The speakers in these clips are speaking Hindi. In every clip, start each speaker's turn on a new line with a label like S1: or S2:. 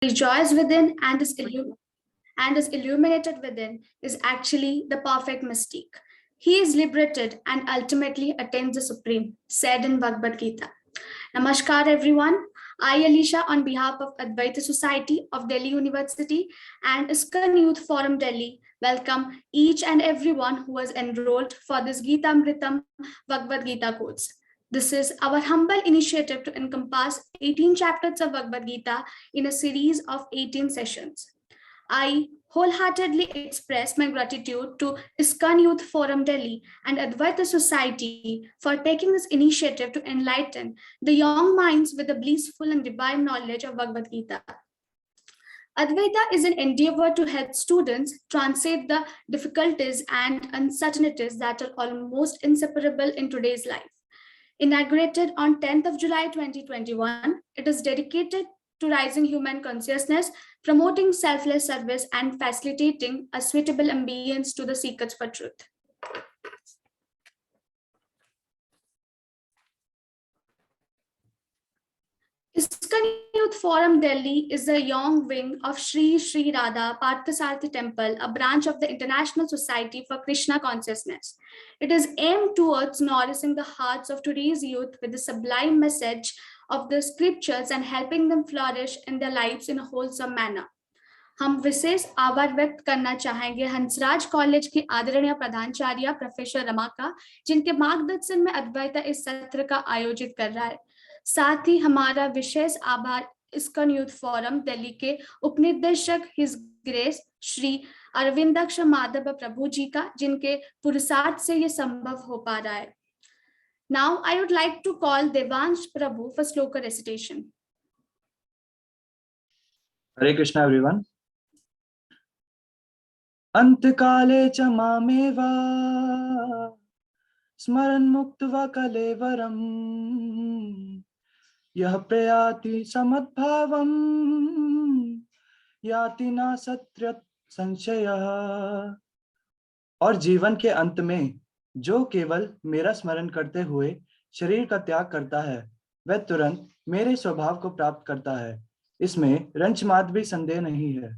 S1: rejoice within and is illuminated within is actually the perfect mystique. He is liberated and ultimately attains the supreme, said in Bhagavad Gita. Namaskar, everyone. I, Alisha, on behalf of Advaita Society of Delhi University and ISKCON Youth Forum Delhi, welcome each and everyone who has enrolled for this Gita Amritam Bhagavad Gita course. This is our humble initiative to encompass 18 chapters of Bhagavad Gita in a series of 18 sessions. I wholeheartedly express my gratitude to ISKCON Youth Forum Delhi and Advaita Society for taking this initiative to enlighten the young minds with the blissful and divine knowledge of Bhagavad Gita. Advaita is an endeavor to help students transcend the difficulties and uncertainties that are almost inseparable in today's life. Inaugurated on 10th of July 2021, it is dedicated to raising human consciousness, promoting selfless service, and facilitating a suitable ambience to the seekers for truth. ISKCON Youth Forum Delhi is a young wing of Sri Sri Radha Parthasarathi Temple, a branch of the International Society for Krishna Consciousness. It is aimed towards nourishing the hearts of today's youth with the sublime message of the scriptures and helping them flourish in their lives in a wholesome manner. हम विशेष आभार व्यक्त करना चाहेंगे हंसराज कॉलेज के आदरणीय प्रधानाचार्य प्रोफेसर रमा का, जिनके मार्गदर्शन में अद्वैता इस सत्र का आयोजित कर रहा है। साथ ही हमारा विशेष आभार ISKCON यूथ फोरम दिल्ली के उपनिदेशक हिज ग्रेस श्री अरविंदाक्ष माधव प्रभु जी का, जिनके पुरुषार्थ से ये संभव हो पा रहा है। Now I would like to call Devansh Prabhu for sloka recitation.
S2: Hare Krishna, everyone. Antkale cha mameva smaran muktva kalevaram yah prayati samadbhavam yati na satyat संशयः। और जीवन के अंत में जो केवल मेरा स्मरण करते हुए शरीर का त्याग करता है, वह तुरंत मेरे स्वभाव को प्राप्त करता है। इसमें रंचमात्र भी संदेह नहीं है।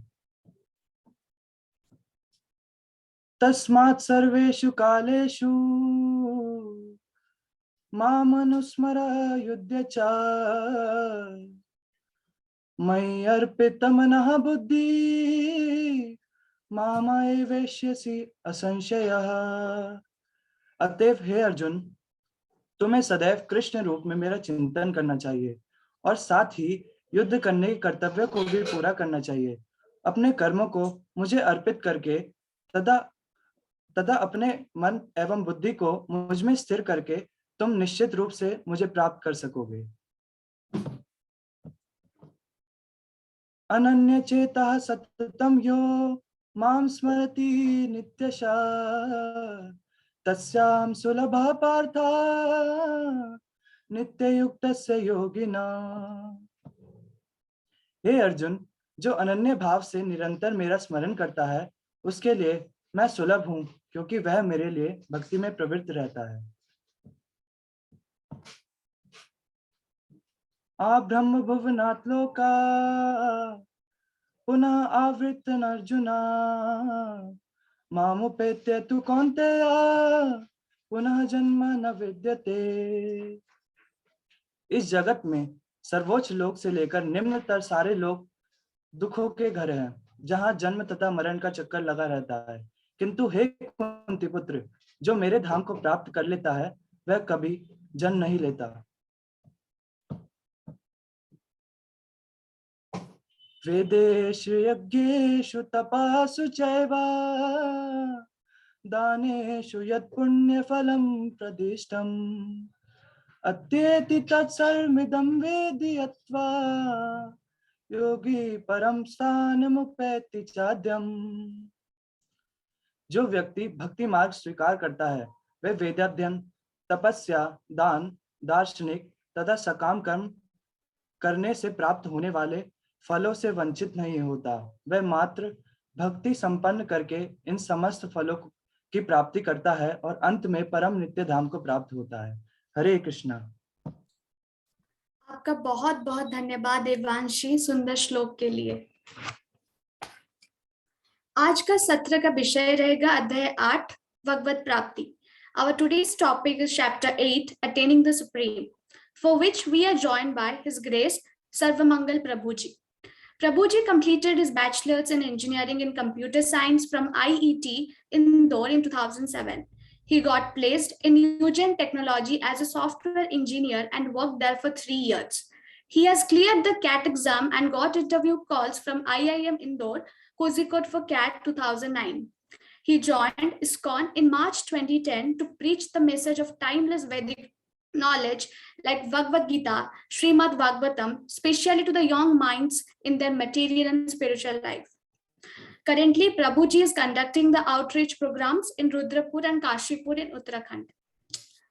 S2: तस्मात् सर्वेषु कालेषु माम् अनुस्मर युध्य च मयि अर्पितमनः बुद्धि मामये वेश्यसि असंशयः। अतएव हे अर्जुन, तुम्हें सदैव कृष्ण रूप में मेरा चिंतन करना चाहिए और साथ ही युद्ध करने के कर्तव्य को भी पूरा करना चाहिए। अपने कर्मों को मुझे अर्पित करके तथा अपने मन एवं बुद्धि को मुझ में स्थिर करके तुम निश्चित रूप से मुझे प्राप्त कर सकोगे। अनन्य चेतः सततं यो मां स्मरति नित्यशः तस्यां सुलभः पार्थ नित्ययुक्तस्य योगिना। हे अर्जुन, जो अनन्य भाव से निरंतर मेरा स्मरण करता है, उसके लिए मैं सुलभ हूं, क्योंकि वह मेरे लिए भक्ति में प्रवृत्त रहता है। आब्रह्म भुवनात् लोका पुनः आवृत्तन् अर्जुना मामुपेत्य तु कौन्तेय पुनः जन्म न विद्यते। इस जगत में सर्वोच्च लोक से लेकर निम्नतर सारे लोग दुखों के घर हैं, जहां जन्म तथा मरण का चक्कर लगा रहता है। किंतु हे कुंती पुत्र, जो मेरे धाम को प्राप्त कर लेता है, वह कभी जन्म नहीं लेता। वेदेषु यज्ञेषु तपस्सु चैव दानेषु यत् पुण्यफलं प्रदिष्टम् अत्येति तत्सर्वमिदं वेदि यत्वा योगी परम स्थानमुपैति चाद्यम्। जो व्यक्ति भक्ति मार्ग स्वीकार करता है, वह वेदाध्ययन, तपस्या, दान, दार्शनिक तथा सकाम कर्म करने से प्राप्त होने वाले फलों से वंचित नहीं होता। वह मात्र भक्ति संपन्न करके इन समस्त फलों की प्राप्ति करता है और अंत में परम नित्य धाम को प्राप्त होता है। हरे कृष्णा।
S1: आपका बहुत बहुत धन्यवाद देवांशी सुंदर श्लोक के लिए। आज का सत्र का विषय रहेगा अध्याय 8 भगवत प्राप्ति। Our today's topic is chapter 8 Attaining the Supreme, for which we are joined by His Grace Sarvamangal Prabhuji. Prabhuji completed his bachelor's in engineering in computer science from IET Indore in 2007. He got placed in Newgen Technology as a software engineer and worked there for 3 years. He has cleared the CAT exam and got interview calls from IIM Indore, Kozhikode for CAT 2009. He joined ISKCON in March 2010 to preach the message of timeless Vedic knowledge like Bhagavad Gita, Srimad Bhagavatam, especially to the young minds in their material and spiritual life. Currently, Prabhuji is conducting the outreach programs in Rudrapur and Kashipur in Uttarakhand.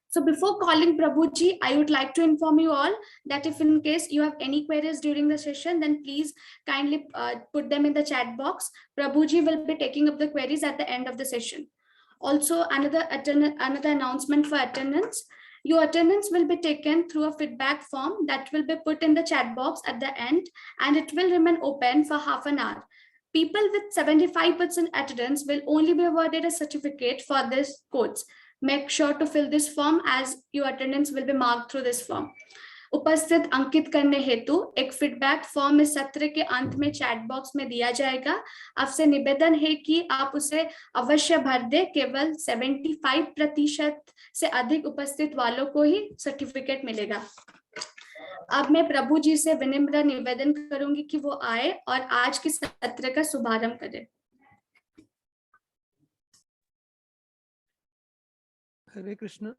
S1: So before calling Prabhuji, I would like to inform you all that if in case you have any queries during the session, then please kindly put them in the chat box. Prabhuji will be taking up the queries at the end of the session. Also, another announcement for attendance. Your attendance will be taken through a feedback form that will be put in the chat box at the end, and it will remain open for half an hour. People with 75% attendance will only be awarded a certificate for this course. Make sure to fill this form as your attendance will be marked through this form. उपस्थित अंकित करने हेतु एक फीडबैक फॉर्म इस सत्र के अंत में चैट बॉक्स में दिया जाएगा। आपसे निवेदन है कि आप उसे अवश्य भर दें। केवल 75% से अधिक उपस्थित वालों को ही सर्टिफिकेट मिलेगा। अब मैं प्रभु जी से विनम्र निवेदन करूंगी कि वो आए और आज के सत्र का शुभारंभ करें।
S3: Hare Krishna.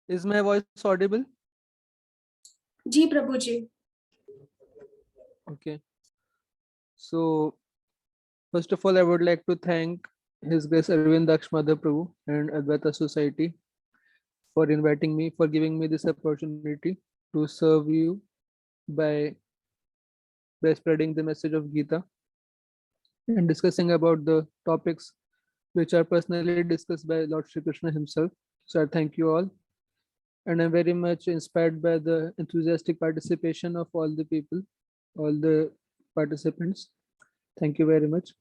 S3: Is my voice audible?
S1: Ji Prabhu ji.
S3: Okay. So, first of all, I would like to thank His Grace Arvind Dakshmadha Prabhu and Advaita Society for inviting me, for giving me this opportunity to serve you by spreading the message of Gita and discussing about the topics which are personally discussed by Lord Shri Krishna himself. So I thank you all. And I'm very much inspired by the enthusiastic participation of all the people, all the participants. Thank you very much.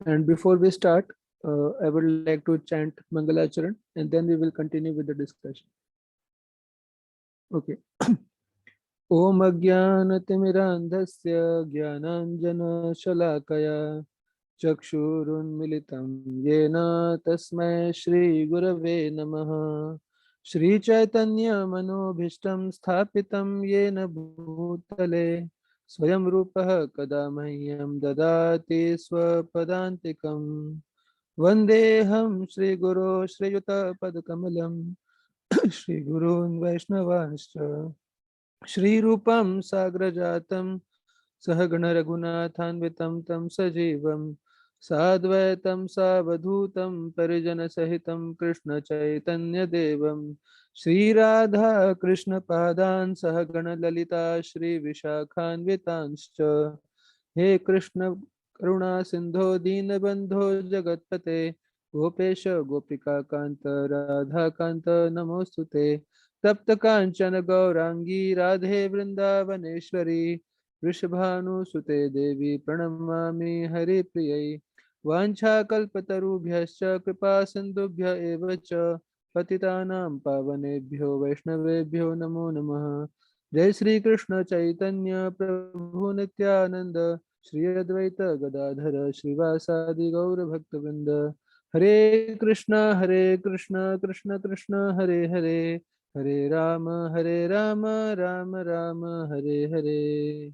S3: And before we start, I would like to chant Mangalacharan and then we will continue with the discussion. Okay. Om Ajnanatimirandhasya Jnananjana Shalakaya Chakshurunmilitam Yena Tasmai Shri Gurave Namaha Shri Chaitanya Manobhishtam Sthapitam Yena Bhutale Swayam Rupaha Kadamahyam Dadati Swapadantikam Vandeham Shri Guru Shri Yuta Padakamalam Shri Gurun Vaishnavascha Shri Rupam Sagrajatam Sahagana Raghunathanvitam Tam Sajivam Sadvaitam Savadhutam Parijana Sahitam Krishna Chaitanya Devam Shri Radha Krishna Padan Sahagana Lalita Shri Vishakhanvitanscha He Krishna Karuna Sindho Dinabandho Jagatpate Gopesha Gopika Kanta Radha Kanta Namostute Tapta Kanchana Gaurangi Radhe Vrindavaneshwari Vrishabhanusute Devi Pranamami Hari Priyai Vancha Kalpatarubhyascha Kripa Sindhubhya Evacha Patitanam Pavanebhyo Vaishnavebhyo Namo Namaha Jai Shri Krishna Chaitanya Prabhu Nityananda Shri Advaita Gadadhara Srivasadi Gaura Bhaktavrinda Hare Krishna Krishna Krishna Hare Hare Hare Rama Rama Rama Hare Hare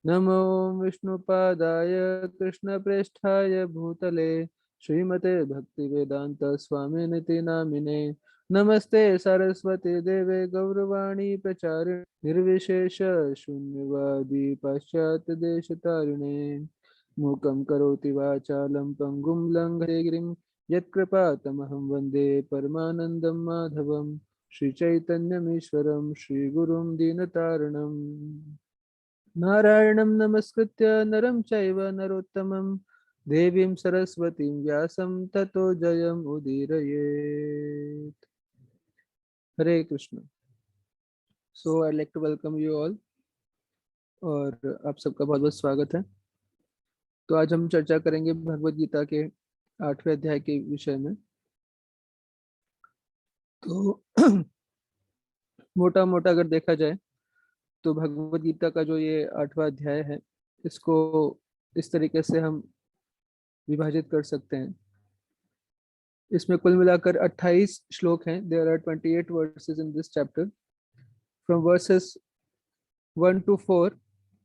S3: Namo Vishnu Padaya Krishna Presthaya Bhutale Srimate Bhaktivedanta Swami Niti Namine Namaste Saraswati Deve Gauravani Prachari Nirvishesha Shunyavadi Paschat Deshatarine Mukam Karoti Vachalam Pangum Langhare Yat Kripa Tamaham Vande Paramanandam Madhavam Shri Chaitanyam Ishwaram Shri Gurum Dinataranam Narayanam Namaskritya Naram Chaiva Narottamam Devim Saraswatim Vyasam Tato Jayam Udirayet. Hare Krishna. So I'd like to welcome you all और आप सबका बहुत बहुत स्वागत है। तो आज हम चर्चा करेंगे भगवत गीता के 8वें अध्याय के विषय में। तो मोटा मोटा अगर देखा जाए तो भगवत गीता का जो ये 8वां अध्याय है, इसको इस तरीके से हम विभाजित कर सकते हैं। इसमें कुल मिलाकर 28 श्लोक हैं। There are 28 verses in this chapter. From verses 1 to 4,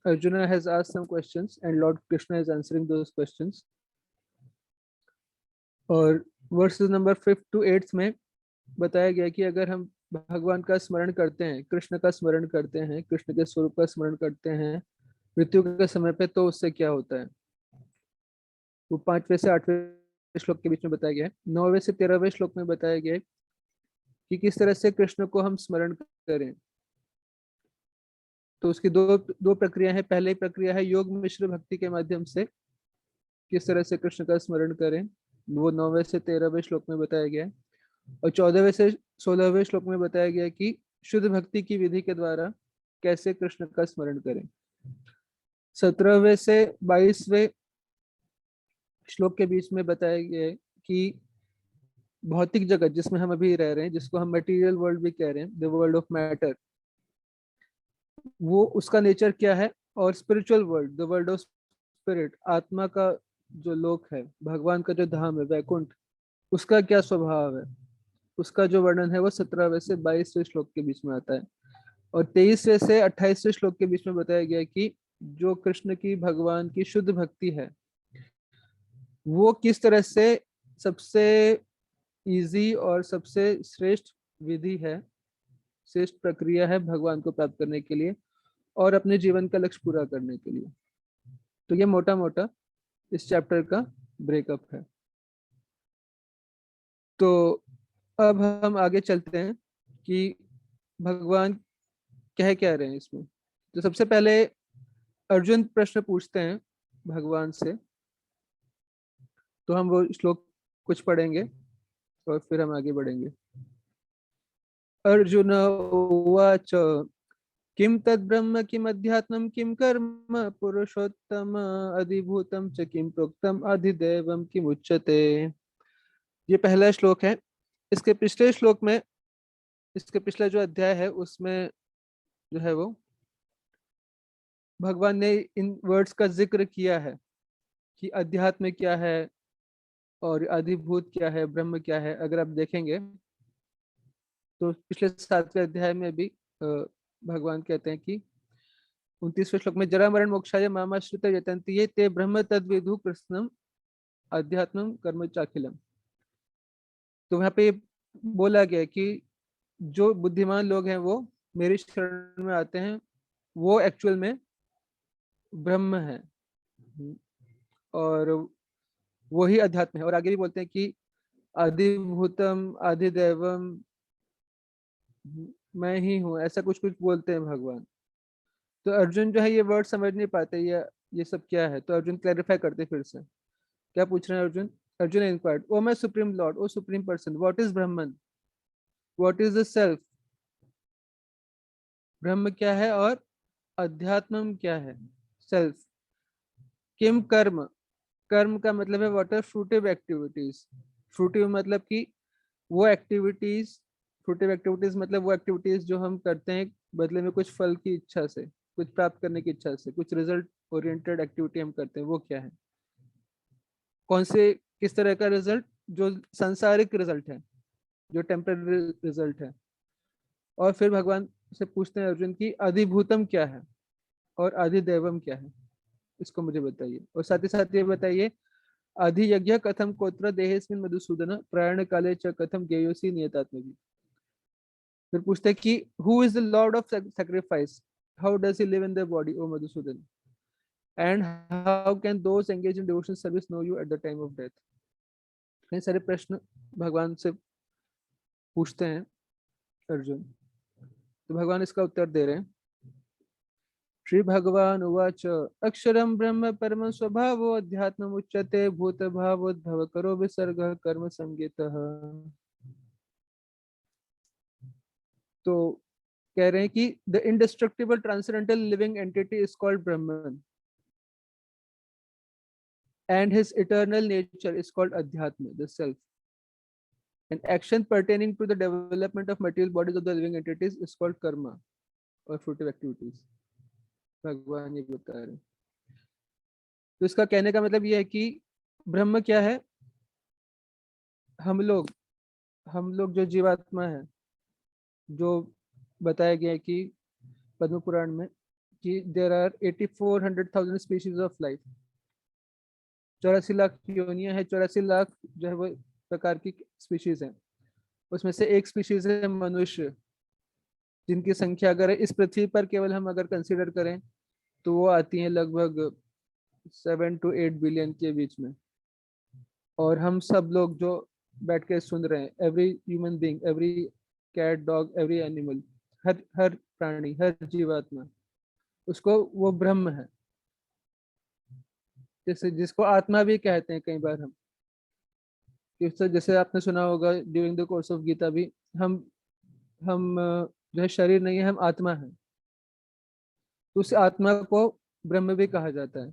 S3: Arjuna has asked some questions and Lord Krishna is answering those questions. और verses number 5 to 8 में बताया गया कि अगर हम भगवान का स्मरण करते हैं, कृष्ण का स्मरण करते हैं, कृष्ण के स्वरूप का स्मरण करते हैं मृत्यु के समय पे, तो उससे क्या होता है। वो 5वें से 8वें श्लोक के बीच में बताया गया है। 9वें से 13वें श्लोक में बताया गया है कि किस तरह से कृष्ण को हम स्मरण करें। तो उसकी दो प्रक्रिया है। पहली प्रक्रिया है योग मिश्र भक्ति के माध्यम से किस तरह से कृष्ण का स्मरण करें, वो 9वें से 13वें श्लोक में बताया गया है। और 14वें से 16वें श्लोक में बताया गया कि शुद्ध भक्ति की विधि के द्वारा कैसे कृष्ण का स्मरण करें। 17वें से 22वें श्लोक के बीच में बताया गया है कि भौतिक जगत जिसमें हम अभी रह रहे हैं, जिसको हम मटेरियल वर्ल्ड भी कह रहे हैं, द वर्ल्ड ऑफ मैटर, वो उसका नेचर क्या है, और spiritual world, the world of spirit, आत्मा का जो लोक है, भगवान का जो धाम है, वैकुंठ, उसका क्या स्वभाव है, उसका जो वर्णन है वो 17वें से 22वें श्लोक के बीच में आता है। और 23वें से 28वें श्लोक के बीच में बताया गया कि जो कृष्ण की, भगवान की शुद्ध भक्ति है, वो किस तरह से सबसे इजी और सबसे श्रेष्ठ विधि है, श्रेष्ठ प्रक्रिया है भगवान को प्राप्त करने के लिए और अपने जीवन का लक्ष्य पूरा करने के लिए। तो ये मोटा मोटा इस चैप्टर का ब्रेकअप है। तो अब हम आगे चलते हैं कि भगवान कह क्या रहे हैं इसमें। तो सबसे पहले अर्जुन प्रश्न पूछते हैं भगवान से। तो हम वो श्लोक कुछ पढ़ेंगे और फिर हम आगे बढ़ेंगे। अर्जुन उवाच किम तद्ब्रह्म किम अध्यात्मं किम कर्म पुरुषोत्तम अधिभूतम च किम प्रोक्तम अधिदैवम किम उच्यते। ये पहला श्लोक है। इसके पिछले श्लोक में, इसके पिछला जो अध्याय है उसमें जो है वो भगवान ने इन वर्ड्स का जिक्र किया है कि अध्यात्म क्या है और अधिभूत क्या है, ब्रह्म क्या है। अगर आप देखेंगे तो पिछले 7वें अध्याय में भी भगवान कहते हैं कि 29वें श्लोक में जरा मरण मोक्षाय मामाश्रित यतन्ति ये ते ब्रह्म तद्विदु कृष्णम अध्यात्मम कर्म चाखिलम। तो वहां पे बोला गया कि जो बुद्धिमान लोग हैं वो मेरी शरण में आते हैं, वो एक्चुअल में ब्रह्म है और वही अध्यात्म है। और आगे भी बोलते हैं कि अधिभूतम अधिदैवम, मैं ही हूँ, ऐसा कुछ कुछ बोलते हैं भगवान। तो अर्जुन जो है ये वर्ड समझ नहीं पाते, ये सब क्या है। तो अर्जुन क्लैरिफाई करते फिर से। क्या पूछ रहे हैं Arjun? Arjun inquired, O my supreme lord, O supreme person, what is Brahman, what is the self, ब्रह्म क्या है और अध्यात्मम क्या है, सेल्फ। किम कर्म, कर्म का मतलब है what are fruitive activities. Fruitive मतलब कि वो एक्टिविटीज, फ्रूटिव एक्टिविटीज मतलब वो एक्टिविटीज जो हम करते हैं बदले में कुछ फल की इच्छा से, कुछ प्राप्त करने की इच्छा से, कुछ रिजल्ट ओरिएंटेड एक्टिविटी हम करते हैं, वो क्या है, कौन से, किस तरह का रिजल्ट, जो सांसारिक रिजल्ट है, जो टेम्पररी रिजल्ट है। और फिर भगवान से पूछते हैं अर्जुन की अधिभूतम क्या है और अधिदैवम क्या है, इसको मुझे बताइए। और साथ ही साथ ये बताइए अधियज्ञ कथम कोत्र देहेस्मिन् मधुसूदन प्रयाण काले च कथम ज्ञेयोसि नियतात्मभिः। फिर पूछते हैं कि who is the lord of sacrifice, how does he live in the body O Madhusudan, and how can those engage in devotional service know you at the time of death. कई सारे प्रश्न भगवान से पूछते हैं अर्जुन। तो भगवान इसका उत्तर दे रहे हैं। श्री भगवान उवाच अक्षरम ब्रह्म परम स्वभावो अध्यात्म उच्यते भूत भावोद्भव करो विसर्ग कर्म संगीतः। तो कह रहे हैं कि the indestructible transcendental living entity is called Brahman and his eternal nature is called adhyatma, the self. And action pertaining to the development of material bodies of the living entities is called karma or fruitive activities. भगवान ये बता रहे हैं। तो इसका कहने का मतलब ये है कि ब्रह्म क्या है? हम लोग जो जीवात्मा है, जो बताया गया है कि पद्म पुराण में कि there are 8400,000 species of life, 84 lakh योनियां है, 84 लाख जो है वो प्रकार की स्पीशीज हैं। उसमें से एक स्पीशीज है मनुष्य, जिनकी संख्या अगर इस पृथ्वी पर केवल हम अगर कंसीडर करें तो वो आती है लगभग 7 to 8 बिलियन के बीच में। और हम सब लोग जो बैठ के सुन रहे हैं, every human being, every cat, dog, every animal, हर प्राणी, हर जीवात्मा, उसको वो ब्रह्म है, जिसको आत्मा भी कहते हैं कई बार हम। जैसे आपने सुना होगा during the course of Gita भी, हम जो है शरीर नहीं है, हम आत्मा है। तो उस आत्मा को ब्रह्म भी कहा जाता है।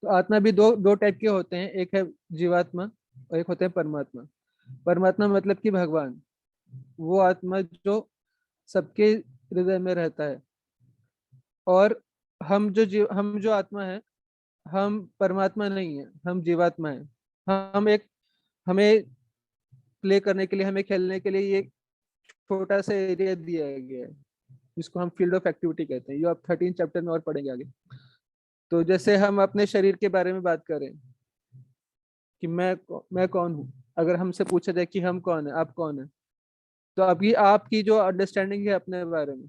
S3: तो आत्मा भी दो टाइप के होते हैं, एक है जीवात्मा और एक होते हैं परमात्मा। परमात्मा मतलब कि भगवान, वो आत्मा जो सबके हृदय में रहता है। और हम जो आत्मा है, हम परमात्मा नहीं है, हम जीवात्मा है। हमें प्ले करने के लिए, हमें खेलने के लिए ये छोटा सा एरिया दिया गया है, जिसको हम फील्ड ऑफ एक्टिविटी कहते हैं। ये आप 13 चैप्टर में और पढ़ेंगे आगे। तो जैसे हम अपने शरीर के बारे में बात करें कि मैं कौन हूँ, अगर हमसे पूछा जाए कि हम कौन है, आप कौन है, तो आपकी जो अंडरस्टैंडिंग है अपने बारे में,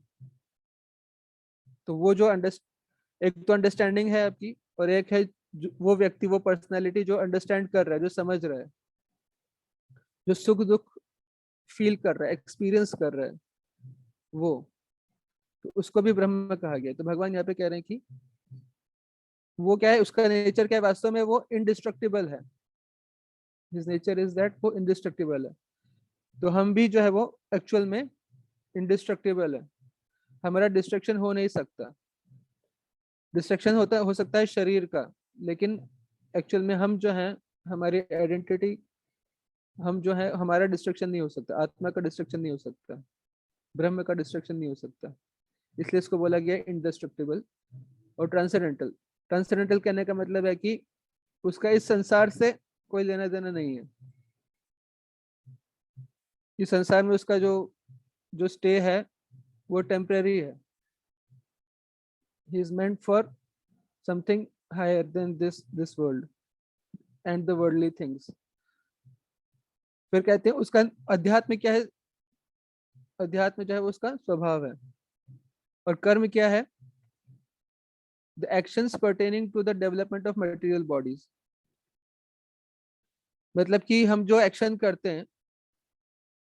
S3: तो वो जो एक तो अंडरस्टैंडिंग है आपकी, और एक है वो व्यक्ति, वो पर्सनालिटी जो अंडरस्टैंड कर रहा है, जो समझ रहा है, जो सुख दुख फील कर रहा है, एक्सपीरियंस कर रहा है, वो, तो उसको भी ब्रह्म कहा गया। तो भगवान यहाँ पे कह रहे हैं कि वो क्या है, उसका नेचर क्या है, वास्तव में वो इंडिस्ट्रक्टिबल है। हिज नेचर इज दैट वो इंडिस्ट्रक्टिबल है। तो हम भी जो है वो एक्चुअल में इंडिस्ट्रक्टिबल है। हमारा डिस्ट्रक्शन हो नहीं सकता। डिस्ट्रक्शन हो सकता है शरीर का, लेकिन एक्चुअल में हम जो है, हमारी आइडेंटिटी, हम जो है, हमारा डिस्ट्रक्शन नहीं हो सकता, आत्मा का डिस्ट्रक्शन नहीं हो सकता, ब्रह्म का डिस्ट्रक्शन नहीं हो सकता। इसलिए इसको बोला गया इंडिस्ट्रक्टिबल और ट्रांसेंडेंटल। ट्रांसेंडेंटल कहने का मतलब है कि उसका इस संसार से कोई लेना देना नहीं है। इस संसार में उसका जो स्टे है वो टेम्परेरी है। He is meant for something higher than this world and the worldly things. फिर कहते हैं उसका अध्यात्म क्या है? अध्यात्म जो है वो उसका स्वभाव है। और कर्म क्या है? The actions pertaining to the development of material bodies. मतलब कि हम जो एक्शन करते हैं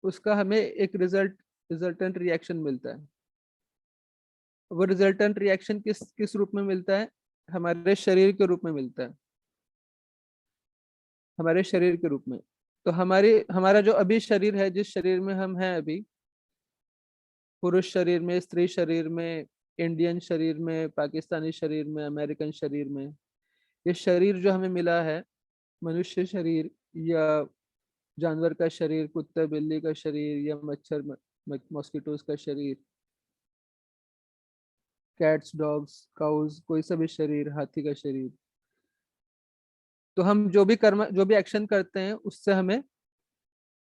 S3: उसका हमें एक रिजल्टेंट रिएक्शन मिलता है। वो रिजल्टेंट रिएक्शन किस रूप में मिलता है? हमारे शरीर के रूप में मिलता है, हमारे शरीर के रूप में। तो हमारा जो अभी शरीर है, जिस शरीर में हम हैं अभी, पुरुष शरीर में, स्त्री शरीर में, इंडियन शरीर में, पाकिस्तानी शरीर में, अमेरिकन शरीर में, ये शरीर जो हमें मिला है, मनुष्य शरीर या जानवर का शरीर, कुत्ता बिल्ली का शरीर, या मच्छर मॉस्किटोज का शरीर, कैट्स डॉग्स काउज, कोई सा भी शरीर, हाथी का शरीर। तो हम जो भी एक्शन करते हैं उससे हमें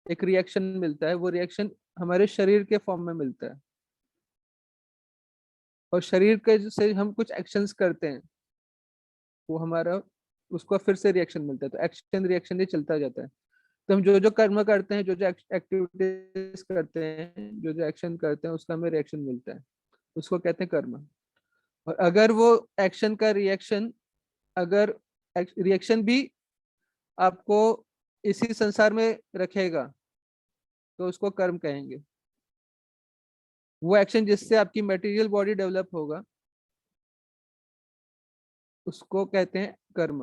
S3: एक रिएक्शन मिलता है। वो रिएक्शन हमारे शरीर के फॉर्म में मिलता है। और शरीर के से हम कुछ एक्शंस करते हैं, वो हमारा, उसको फिर से रिएक्शन मिलता है। तो एक्शन रिएक्शन ये चलता जाता है। तो हम जो कर्म करते हैं, जो एक्टिविटीज करते हैं, जो एक्शन करते हैं, उसका हमें रिएक्शन मिलता है, उसको कहते हैं कर्म। और अगर वो एक्शन का रिएक्शन, अगर रिएक्शन भी आपको इसी संसार में रखेगा तो उसको कर्म कहेंगे। वो एक्शन जिससे आपकी मटेरियल बॉडी डेवलप होगा उसको कहते हैं कर्म।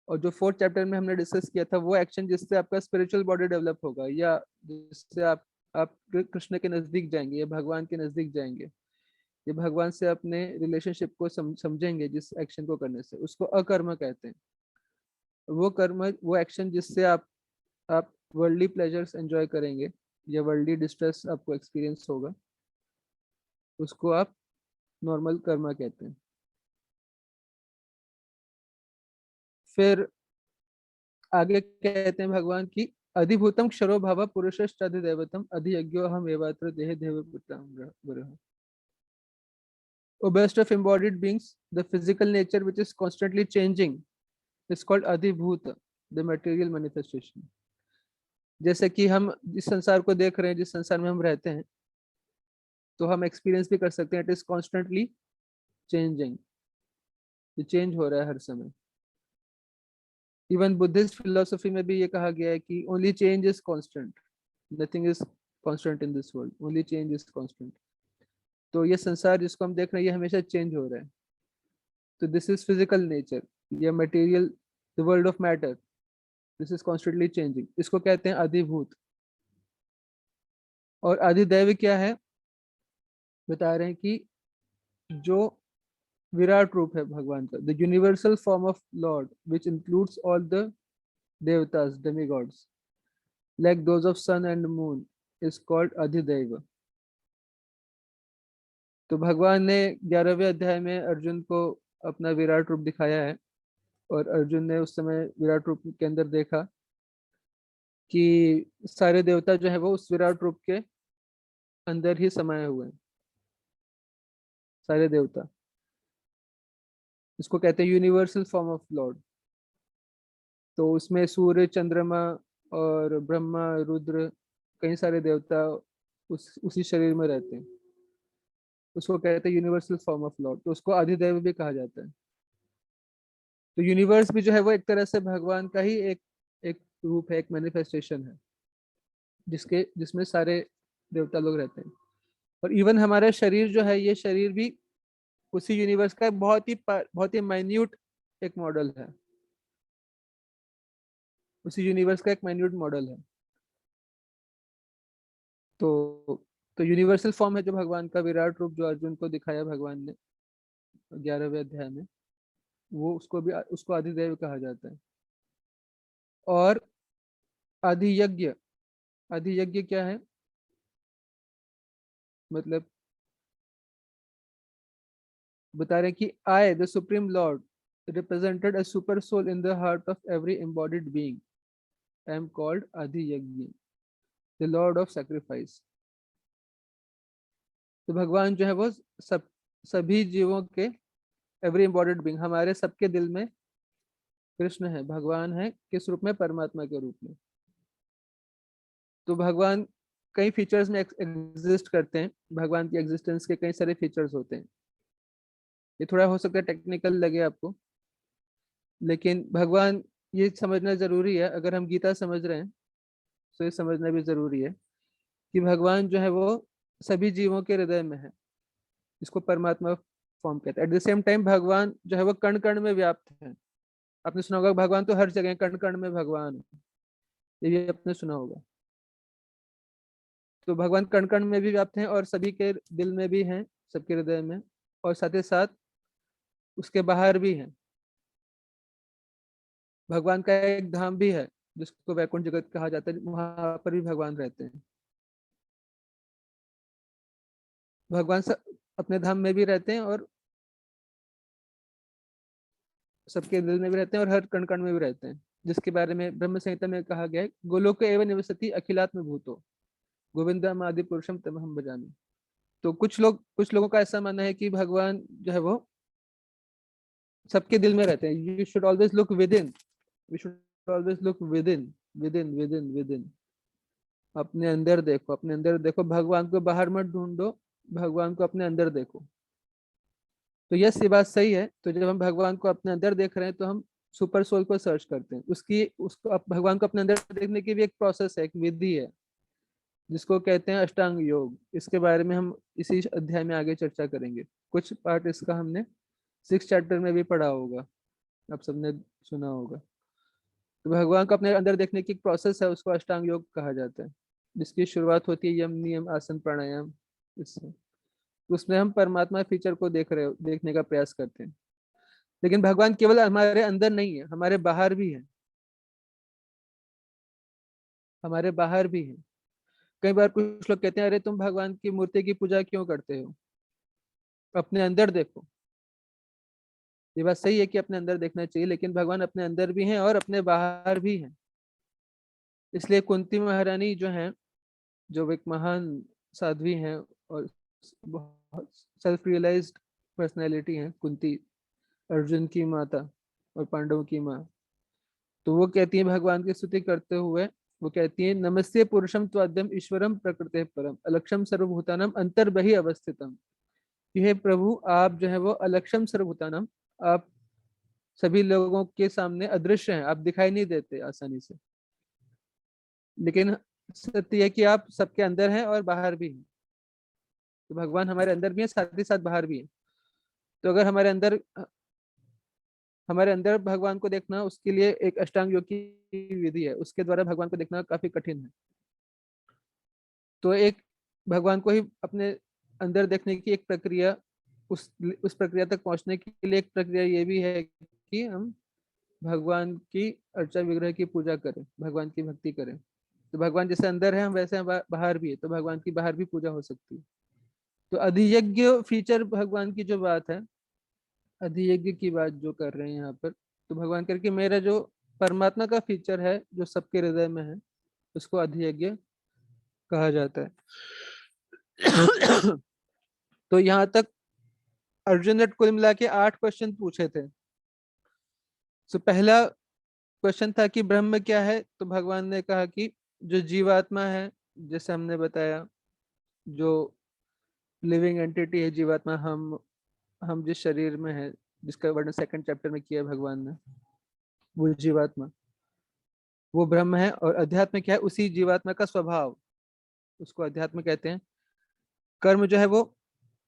S3: और जो 4th चैप्टर में हमने डिस्कस किया था, वो एक्शन जिससे आपका स्पिरिचुअल बॉडी डेवलप होगा, या जिससे आप आप कृष्ण के नजदीक जाएंगे, या भगवान के नजदीक जाएंगे, ये भगवान से अपने रिलेशनशिप को समझेंगे जिस एक्शन को करने से, उसको अकर्म कहते हैं। वो कर्म, वो एक्शन जिससे आप वर्ल्डली प्लेजर्स एंजॉय करेंगे या वर्ल्डली डिस्ट्रेस आपको एक्सपीरियंस होगा, उसको आप नॉर्मल कर्म कहते हैं। फिर आगे कहते हैं भगवान की अधिभूतम क्षरो भाव पुरुषश्चाधिदैवतम अधियज्ञो हम एवात्र देह देव पुत्रः। O best of embodied beings, the physical nature which is constantly changing is called Adhibhuta, the material manifestation. जैसे कि हम जिस संसार को देख रहे हैं, जिस संसार में हम रहते हैं, तो हम एक्सपीरियंस भी कर सकते हैं, इट इज कॉन्स्टेंटली चेंजिंग, ये चेंज हो रहा है हर समय। इवन बुद्धिस्ट फिलोसफी में भी ये कहा गया है कि only change is constant, nothing is constant in this world, only change is constant. तो ये संसार जिसको हम देख रहे हैं ये हमेशा चेंज हो रहा है। तो दिस इज फिजिकल नेचर, ये material, the world of matter, this is constantly changing, इसको कहते हैं अधिभूत। और अधिदैव क्या है, बता रहे हैं कि जो विराट रूप है भगवान का, the universal form of Lord which includes all the देवतास, demigods, like those of sun and moon, is called अधिदैव। तो भगवान ने 11वें अध्याय में अर्जुन को अपना विराट रूप दिखाया है, और अर्जुन ने उस समय विराट रूप के अंदर देखा कि सारे देवता जो है वो उस विराट रूप के अंदर ही समाये हुए हैं, सारे देवता। इसको कहते हैं यूनिवर्सल फॉर्म ऑफ लॉर्ड। तो उसमें सूर्य, चंद्रमा और ब्रह्मा, रुद्र, कई सारे देवता उसी शरीर में रहते हैं, उसको कहते हैं यूनिवर्सल फॉर्म ऑफ लॉर्ड। तो उसको अधिदैव भी कहा जाता है। तो यूनिवर्स भी जो है वो एक तरह से भगवान का ही एक रूप है, एक मैनिफेस्टेशन है, जिसमें सारे देवता लोग रहते हैं। और इवन हमारा शरीर जो है, ये शरीर भी उसी यूनिवर्स का बहुत ही माइन्यूट एक मॉडल है, उसी यूनिवर्स का एक माइन्यूट मॉडल है। तो यूनिवर्सल फॉर्म है जो भगवान का, विराट रूप जो अर्जुन को दिखाया भगवान ने 11वें अध्याय में, वो उसको अधिदैव कहा जाता है। और अधियज्ञ, अधियज्ञ क्या है, मतलब बता रहे कि I the supreme lord represented a super soul in the heart of every embodied being, I am called Adhiyagni, the Lord of sacrifice. तो भगवान जो है वो सभी जीवों के, एवरी embodied being, हमारे सबके दिल में कृष्ण है, भगवान है। किस रूप में? परमात्मा के रूप में। तो भगवान कई फीचर्स में एग्जिस्ट करते हैं, भगवान की एग्जिस्टेंस के कई सारे फीचर्स होते हैं। ये थोड़ा हो सकता है टेक्निकल लगे आपको, लेकिन भगवान, ये समझना जरूरी है, अगर हम गीता समझ रहे हैं तो ये समझना भी जरूरी है कि भगवान जो है वो सभी जीवों के हृदय में है, इसको परमात्मा फॉर्म कहते हैं। एट द सेम टाइम भगवान जो है वो कण कण में व्याप्त है। आपने सुना होगा भगवान तो हर जगह, कण कण में भगवान है, ये भी आपने सुना होगा। तो भगवान कण कण में भी व्याप्त हैं और सभी के दिल में भी हैं, सबके हृदय में, और साथ ही साथ उसके बाहर भी हैं। भगवान का एक धाम भी है जिसको वैकुंठ जगत कहा जाता है, वहां पर भी भगवान रहते हैं। भगवान अपने धाम में भी रहते हैं और सबके दिल में भी रहते हैं और हर कण कण में भी रहते हैं, जिसके बारे में ब्रह्म संहिता में कहा गया है, गोलोक एवं निवसति अखिलात्म भूतो गोविंदम आदि पुरुषम तमहम भजामि। तो कुछ लोगों का ऐसा मानना है कि भगवान जो है वो सबके दिल में रहते हैं। You should always look within, we should always look within, within, within, within. अपने अंदर देखो, अपने अंदर देखो, भगवान को बाहर मत ढूंढो, भगवान को अपने अंदर देखो। तो यस, ये बात सही है। तो जब हम भगवान को अपने अंदर देख रहे हैं तो हम सुपर सोल को सर्च करते हैं। उसको भगवान को अपने अंदर देखने की भी एक प्रोसेस है, एक विधि है, जिसको कहते हैं अष्टांग योग। इसके बारे में हम इसी अध्याय में आगे चर्चा करेंगे। कुछ पार्ट इसका हमने 6th चैप्टर में भी पढ़ा होगा, आप सबने सुना होगा। तो भगवान को अपने अंदर देखने की एक प्रोसेस है, उसको अष्टांग योग कहा जाता है। जिसकी शुरुआत होती है यम नियम आसन प्राणायाम, इससे उसमें हम परमात्मा फीचर को देखने का प्रयास करते हैं। लेकिन भगवान केवल हमारे अंदर नहीं है, हमारे बाहर भी है, हमारे बाहर भी है। कई बार कुछ लोग कहते हैं अरे तुम भगवान की मूर्ति की पूजा क्यों करते हो, अपने अंदर देखो। ये बात सही है कि अपने अंदर देखना चाहिए, लेकिन भगवान अपने अंदर भी हैं और अपने बाहर भी हैं। इसलिए कुंती महारानी जो हैं, जो एक महान साध्वी हैं और बहुत सेल्फ रियलाइज्ड पर्सनैलिटी हैं, कुंती अर्जुन की माता और पांडवों की माँ, तो वो कहती है भगवान की स्तुति करते हुए, वो कहती है नमस्ते पुरुषम त्वाद्यम ईश्वरम प्रकृते परम अलक्षम सर्वभूतानम अंतर्बहि अवस्थितम। हे प्रभु, आप जो है वो अलक्षम सर्वभूतानम, आप सभी लोगों के सामने अदृश्य हैं, आप दिखाई नहीं देते आसानी से, लेकिन सत्य है कि आप सबके अंदर हैं और बाहर भी हैं। तो भगवान हमारे अंदर भी है, साथ ही साथ बाहर भी है। तो अगर हमारे अंदर भगवान को देखना, उसके लिए एक अष्टांग योग की विधि है, उसके द्वारा भगवान को देखना काफी कठिन है। तो एक भगवान को ही अपने अंदर देखने की एक प्रक्रिया, उस प्रक्रिया तक पहुंचने के लिए एक प्रक्रिया ये भी है कि हम भगवान की अर्चा विग्रह की पूजा करें, भगवान की भक्ति करें। तो भगवान जैसे अंदर है, हम वैसे बाहर भी है, तो भगवान की बाहर भी पूजा हो सकती है। तो अधियज्ञ फीचर भगवान की जो बात है, अधियज्ञ की बात जो कर रहे हैं यहाँ पर, तो भगवान करके मेरा जो परमात्मा का फीचर है जो सबके हृदय में है, उसको अधियज्ञ कहा जाता है। तो यहाँ तक अर्जुन ने कुल मिला के 8 क्वेश्चन पूछे थे। तो पहला क्वेश्चन था कि ब्रह्म क्या है, तो भगवान ने कहा कि जो जीवात्मा है, जैसे हमने बताया, जो लिविंग एंटिटी है जीवात्मा, हम जिस शरीर में है, जिसका वर्णन 2nd चैप्टर में किया है भगवान ने, वो जीवात्मा, वो ब्रह्म है। और अध्यात्म क्या है, उसी जीवात्मा का स्वभाव, उसको अध्यात्म कहते हैं। कर्म जो है वो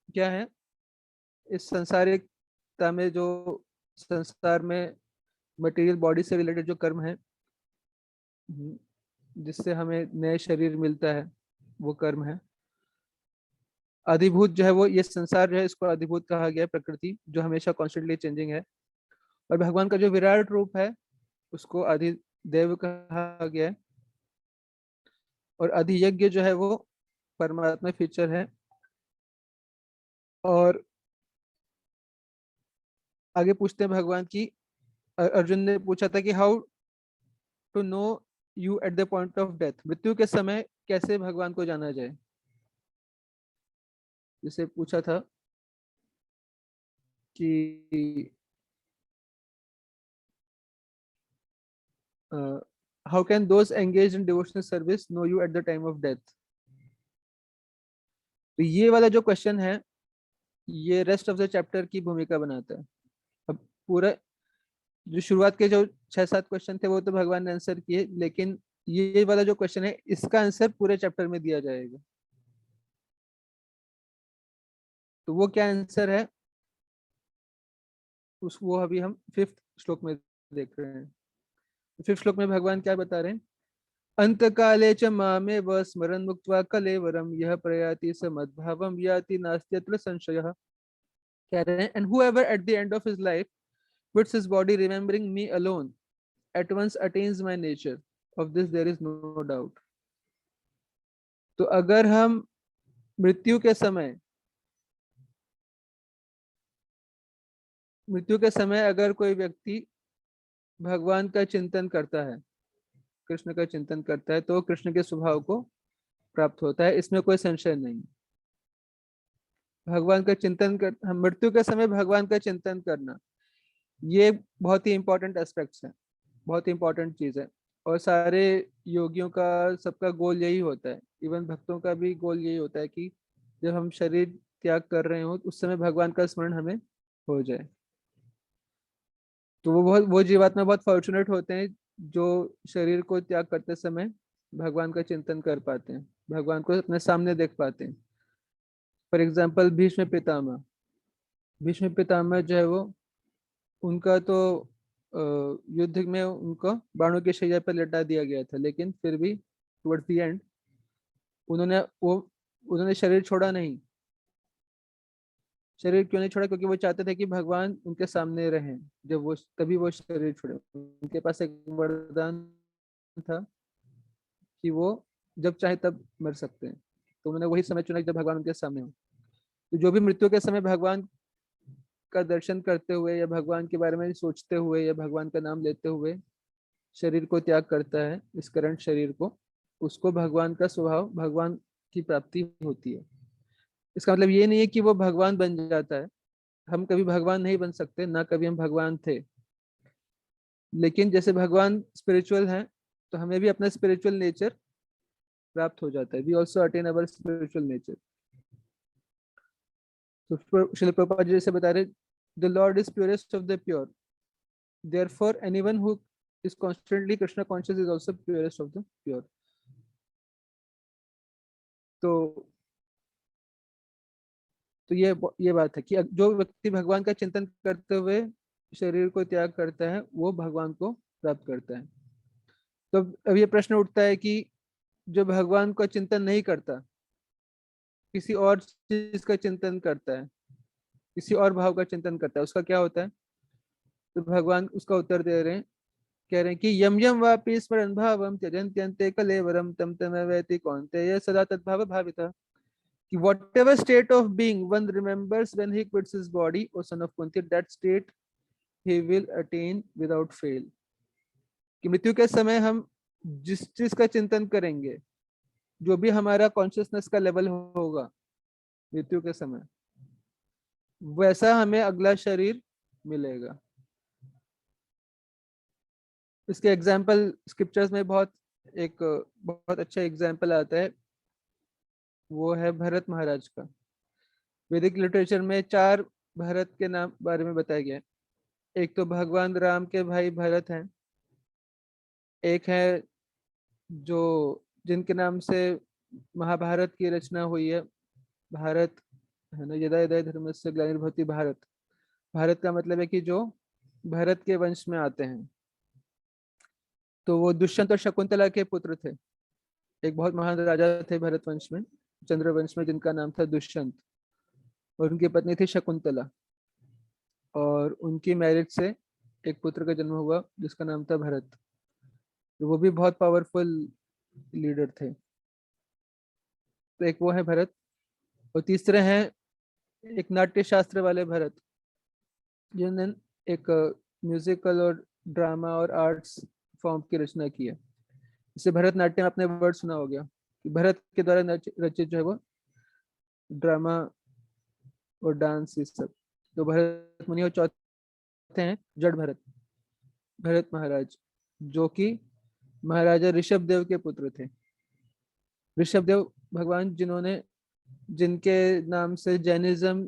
S3: क्या है, इस संसारिकता में, जो संसार में मटेरियल बॉडी से रिलेटेड जो कर्म है, जिससे हमें नए शरीर मिलता है, वो कर्म है। अधिभूत जो है वो, ये संसार जो है इसको अधिभूत कहा गया है, प्रकृति जो हमेशा कॉन्स्टेंटली चेंजिंग है। और भगवान का जो विराट रूप है उसको अधिदेव कहा गया है। और अधियज्ञ जो है वो परमात्मा फीचर है। और आगे पूछते हैं भगवान की, अर्जुन ने पूछा था कि how to know you at the point of death, मृत्यु के समय कैसे भगवान को जाना जाए। जिसे पूछा था कि how can those engage in devotional service know you at the time of death. तो ये वाला जो क्वेश्चन है, ये रेस्ट ऑफ द चैप्टर की भूमिका बनाता है। अब पूरा जो शुरुआत के जो 6-7 क्वेश्चन थे वो तो भगवान ने आंसर किए, लेकिन ये वाला जो क्वेश्चन है इसका आंसर पूरे चैप्टर में दिया जाएगा। तो वो क्या आंसर है, वो अभी हम 5th श्लोक में देख रहे हैं। 5th श्लोक में भगवान क्या बता रहे हैं, अंत काले च मामे व स्मरन् मुक्त्वा कलेवरम यह प्रयाति स मद्भावम याति नास्त्यत्र संशयः। कह रहे हैं, and whoever at the end of his life puts his body remembering me alone at once attains my nature, of this there is no doubt। तो अगर हम मृत्यु के समय अगर कोई व्यक्ति भगवान का चिंतन करता है, कृष्ण का चिंतन करता है, तो कृष्ण के स्वभाव को प्राप्त होता है, इसमें कोई संशय नहीं। भगवान का चिंतन कर, मृत्यु के समय भगवान का चिंतन करना, ये बहुत ही इंपॉर्टेंट एस्पेक्ट्स है, बहुत ही इंपॉर्टेंट चीज है। और सारे योगियों का, सबका गोल यही होता है, इवन भक्तों का भी गोल यही होता है कि जब हम शरीर त्याग कर रहे हो उस समय भगवान का स्मरण हमें हो जाए। तो वो जीवात्मा बहुत फॉर्चुनेट होते हैं जो शरीर को त्याग करते समय भगवान का चिंतन कर पाते हैं, भगवान को अपने सामने देख पाते हैं। फॉर एग्जाम्पल भीष्म पितामह जो है वो, उनका तो युद्ध में उनको बाणों की शैया पर लटा दिया गया था, लेकिन फिर भी टुवर्ड्स द एंड उन्होंने शरीर छोड़ा नहीं। शरीर क्यों नहीं छोड़ा? क्योंकि वो चाहते थे कि भगवान उनके सामने रहें। जब वो तभी वो शरीर छोड़े। उनके पास एक वरदान था कि वो जब चाहे तब मर सकते हैं, तो उन्होंने वही समय चुना जब भगवान उनके सामने हो। तो जो भी मृत्यु के समय भगवान का दर्शन करते हुए या भगवान के बारे में सोचते हुए या भगवान का नाम लेते हुए शरीर को त्याग करता है, इस करंट शरीर को, उसको भगवान का स्वभाव, भगवान की प्राप्ति होती है। इसका मतलब ये नहीं है कि वो भगवान बन जाता है। हम कभी भगवान नहीं बन सकते, ना कभी हम भगवान थे। लेकिन जैसे भगवान स्पिरिचुअल हैं, तो हमें भी अपना स्पिरिचुअल नेचर प्राप्त हो जाता है। We also attain our spiritual nature. तो श्रील प्रभुपाद जी जैसे बता रहे, the lord is purest of the pure, therefore anyone who is constantly Krishna conscious is also purest of the pure. तो ये बात है कि जो व्यक्ति भगवान का चिंतन करते हुए शरीर को त्याग करता है, वो भगवान को प्राप्त करता है। तो अब ये प्रश्न उठता है कि जो भगवान का चिंतन नहीं करता, किसी और चीज का चिंतन करता है, किसी और भाव का चिंतन करता है, उसका क्या होता है? तो भगवान उसका उत्तर दे रहे हैं, कह रहे हैं कि यम यम वापि स्मरन् भावम त्यजन्त्यन्ते कलेवरम तम तमेवैति कौन्तेय सदा तद्भाव भाविता। कि whatever state of being one remembers when he quits his body, O son of Kunti, that state he will attain without fail। कि मृत्यु के समय हम जिस चीज का चिंतन करेंगे, जो भी हमारा कॉन्शियसनेस का लेवल होगा मृत्यु के समय, वैसा हमें अगला शरीर मिलेगा। इसके एग्जाम्पल स्क्रिप्चर्स में बहुत अच्छा एग्जाम्पल आता है, वो है भरत महाराज का। वैदिक लिटरेचर में 4 भरत के नाम बारे में बताया गया है। एक तो भगवान राम के भाई भरत हैं, एक है जो जिनके नाम से महाभारत की रचना हुई है, भारत है ना, यदा यदा धर्मस्य ग्लानिर्भवति भारत। भारत का मतलब है कि जो भरत के वंश में आते हैं। तो वो दुष्यंत और शकुंतला के पुत्र थे। एक बहुत महान राजा थे भरत वंश में, चंद्रवंश में, जिनका नाम था दुष्यंत, और उनकी पत्नी थी शकुंतला। और उनकी मैरिज से एक पुत्र का जन्म हुआ जिसका नाम था भरत। तो वो भी बहुत पावरफुल लीडर थे। तो एक वो है भरत, और तीसरे हैं एक नाट्य शास्त्र वाले भरत, जिन्होंने एक म्यूजिकल और ड्रामा और आर्ट्स फॉर्म की रचना की है। इसे भरतनाट्यम, आपने वर्ड सुना हो गया कि भरत के द्वारा रचित जो है वो ड्रामा और डांस, ये सब। तो भरत मुनि, और चौथे हैं जड़ भरत, भरत महाराज, जो कि महाराजा ऋषभ देव के पुत्र थे। ऋषभ देव भगवान जिनके नाम से जैनिज्म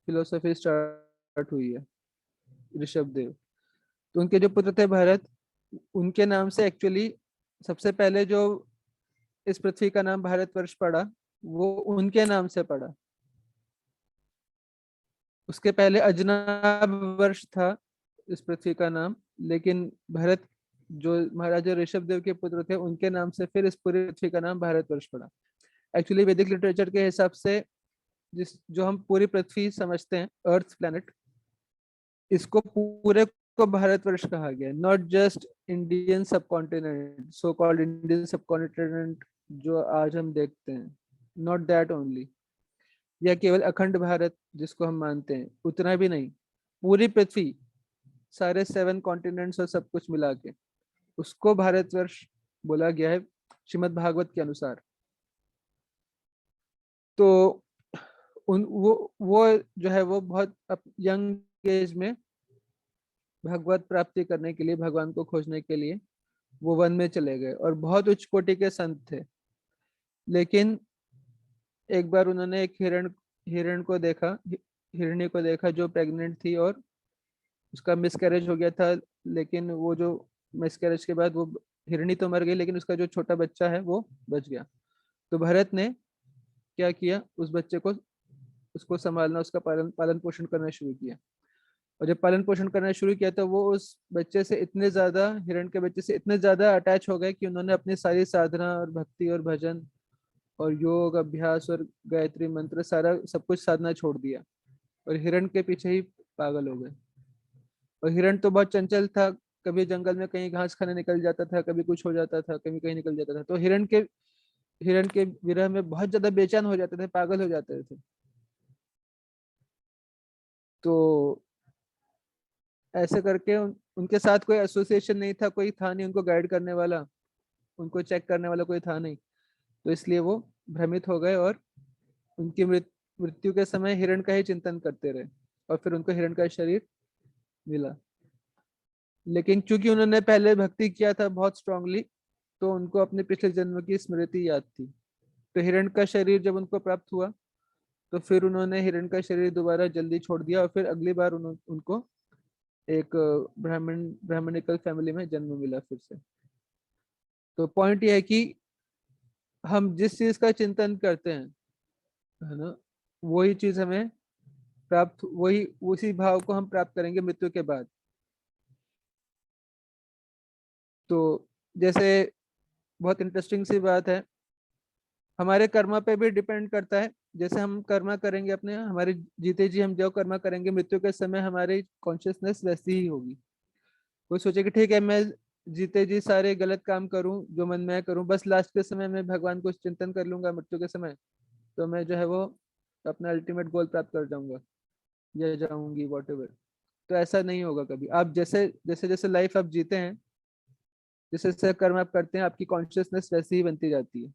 S3: फिलोसफी स्टार्ट हुई है, ऋषभ देव। तो उनके जो पुत्र थे भरत, उनके नाम से एक्चुअली सबसे पहले जो इस पृथ्वी का नाम भारतवर्ष पड़ा, वो उनके नाम से पड़ा। उसके पहले अजनाब वर्ष था इस पृथ्वी का नाम, लेकिन भरत जो महाराजा ऋषभ देव के पुत्र थे, उनके नाम से फिर इस पूरी पृथ्वी का नाम भारतवर्ष पड़ा। एक्चुअली वैदिक लिटरेचर के हिसाब से जो हम पूरी पृथ्वी समझते हैं, अर्थ प्लैनेट, इसको पूरे को भारतवर्ष कहा गया, not just Indian subcontinent, so called Indian subcontinent जो आज हम देखते हैं, नॉट दैट ओनली, या केवल अखंड भारत जिसको हम मानते हैं, उतना भी नहीं। पूरी पृथ्वी, सारे 7 कॉन्टिनेंट्स और सब कुछ मिला के उसको भारतवर्ष बोला गया है श्रीमद् भागवत के अनुसार। तो वो जो है वो बहुत यंग एज में भगवत प्राप्ति करने के लिए, भगवान को खोजने के लिए वो वन में चले गए, और बहुत उच्च कोटि के संत थे। लेकिन एक बार उन्होंने एक हिरण को देखा, हिरणी को देखा जो प्रेग्नेंट थी, और उसका मिसकैरेज हो गया था। लेकिन वो जो मिसकैरेज के बाद वो हिरणी तो मर गई, लेकिन उसका जो छोटा बच्चा है वो बच गया। तो भरत ने क्या किया, उस बच्चे को, उसको संभालना, उसका पालन पोषण करना शुरू किया। और जब पालन पोषण करना शुरू किया तो वो उस बच्चे से इतने ज्यादा, हिरण के बच्चे से इतने ज्यादा अटैच हो गए कि उन्होंने अपनी सारी साधना और भक्ति और भजन और योग अभ्यास और गायत्री मंत्र सारा सब कुछ साधना छोड़ दिया और हिरण के पीछे ही पागल हो गए। और हिरण तो बहुत चंचल था, कभी जंगल में कहीं घास खाने निकल जाता था, कभी कुछ हो जाता था, कभी कहीं निकल जाता था। तो हिरण के विरह में बहुत ज्यादा बेचैन हो जाते थे, पागल हो जाते थे। तो ऐसे करके उनके साथ कोई एसोसिएशन नहीं था, कोई था नहीं उनको गाइड करने वाला, उनको चेक करने वाला कोई था नहीं। तो इसलिए वो भ्रमित हो गए और उनकी मृत्यु के समय हिरण का ही चिंतन करते रहे और फिर उनको हिरण का शरीर मिला। लेकिन चूंकि उन्होंने पहले भक्ति किया था बहुत स्ट्रांगली, तो उनको अपने पिछले जन्म की स्मृति याद थी। तो हिरण का शरीर जब उनको प्राप्त हुआ तो फिर उन्होंने हिरण का शरीर दोबारा जल्दी छोड़ दिया और फिर अगली बार उनको एक ब्राह्मणिकल फैमिली में जन्म मिला फिर से। तो पॉइंट ये है कि हम जिस चीज का चिंतन करते हैं, है ना, वही चीज हमें प्राप्त, वही उसी भाव को हम प्राप्त करेंगे मृत्यु के बाद। तो जैसे बहुत इंटरेस्टिंग सी बात है, हमारे कर्मा पे भी डिपेंड करता है। जैसे हम कर्मा करेंगे अपने, हमारे जीते जी हम जो कर्मा करेंगे, मृत्यु के समय हमारी कॉन्शियसनेस वैसी ही होगी। कोई सोचे कि ठीक है मैं जीते जी सारे गलत काम करूं, जो मन में करूं, बस लास्ट के समय में भगवान को चिंतन कर लूंगा मृत्यु के समय, तो मैं जो है वो अपना अल्टीमेट गोल प्राप्त कर जाऊंगा या जाऊंगी वॉट एवर। तो ऐसा नहीं होगा कभी। आप जैसे जैसे जैसे लाइफ आप जीते हैं, जैसे जैसे कर्म आप करते हैं, आपकी कॉन्शियसनेस वैसी ही बनती जाती है।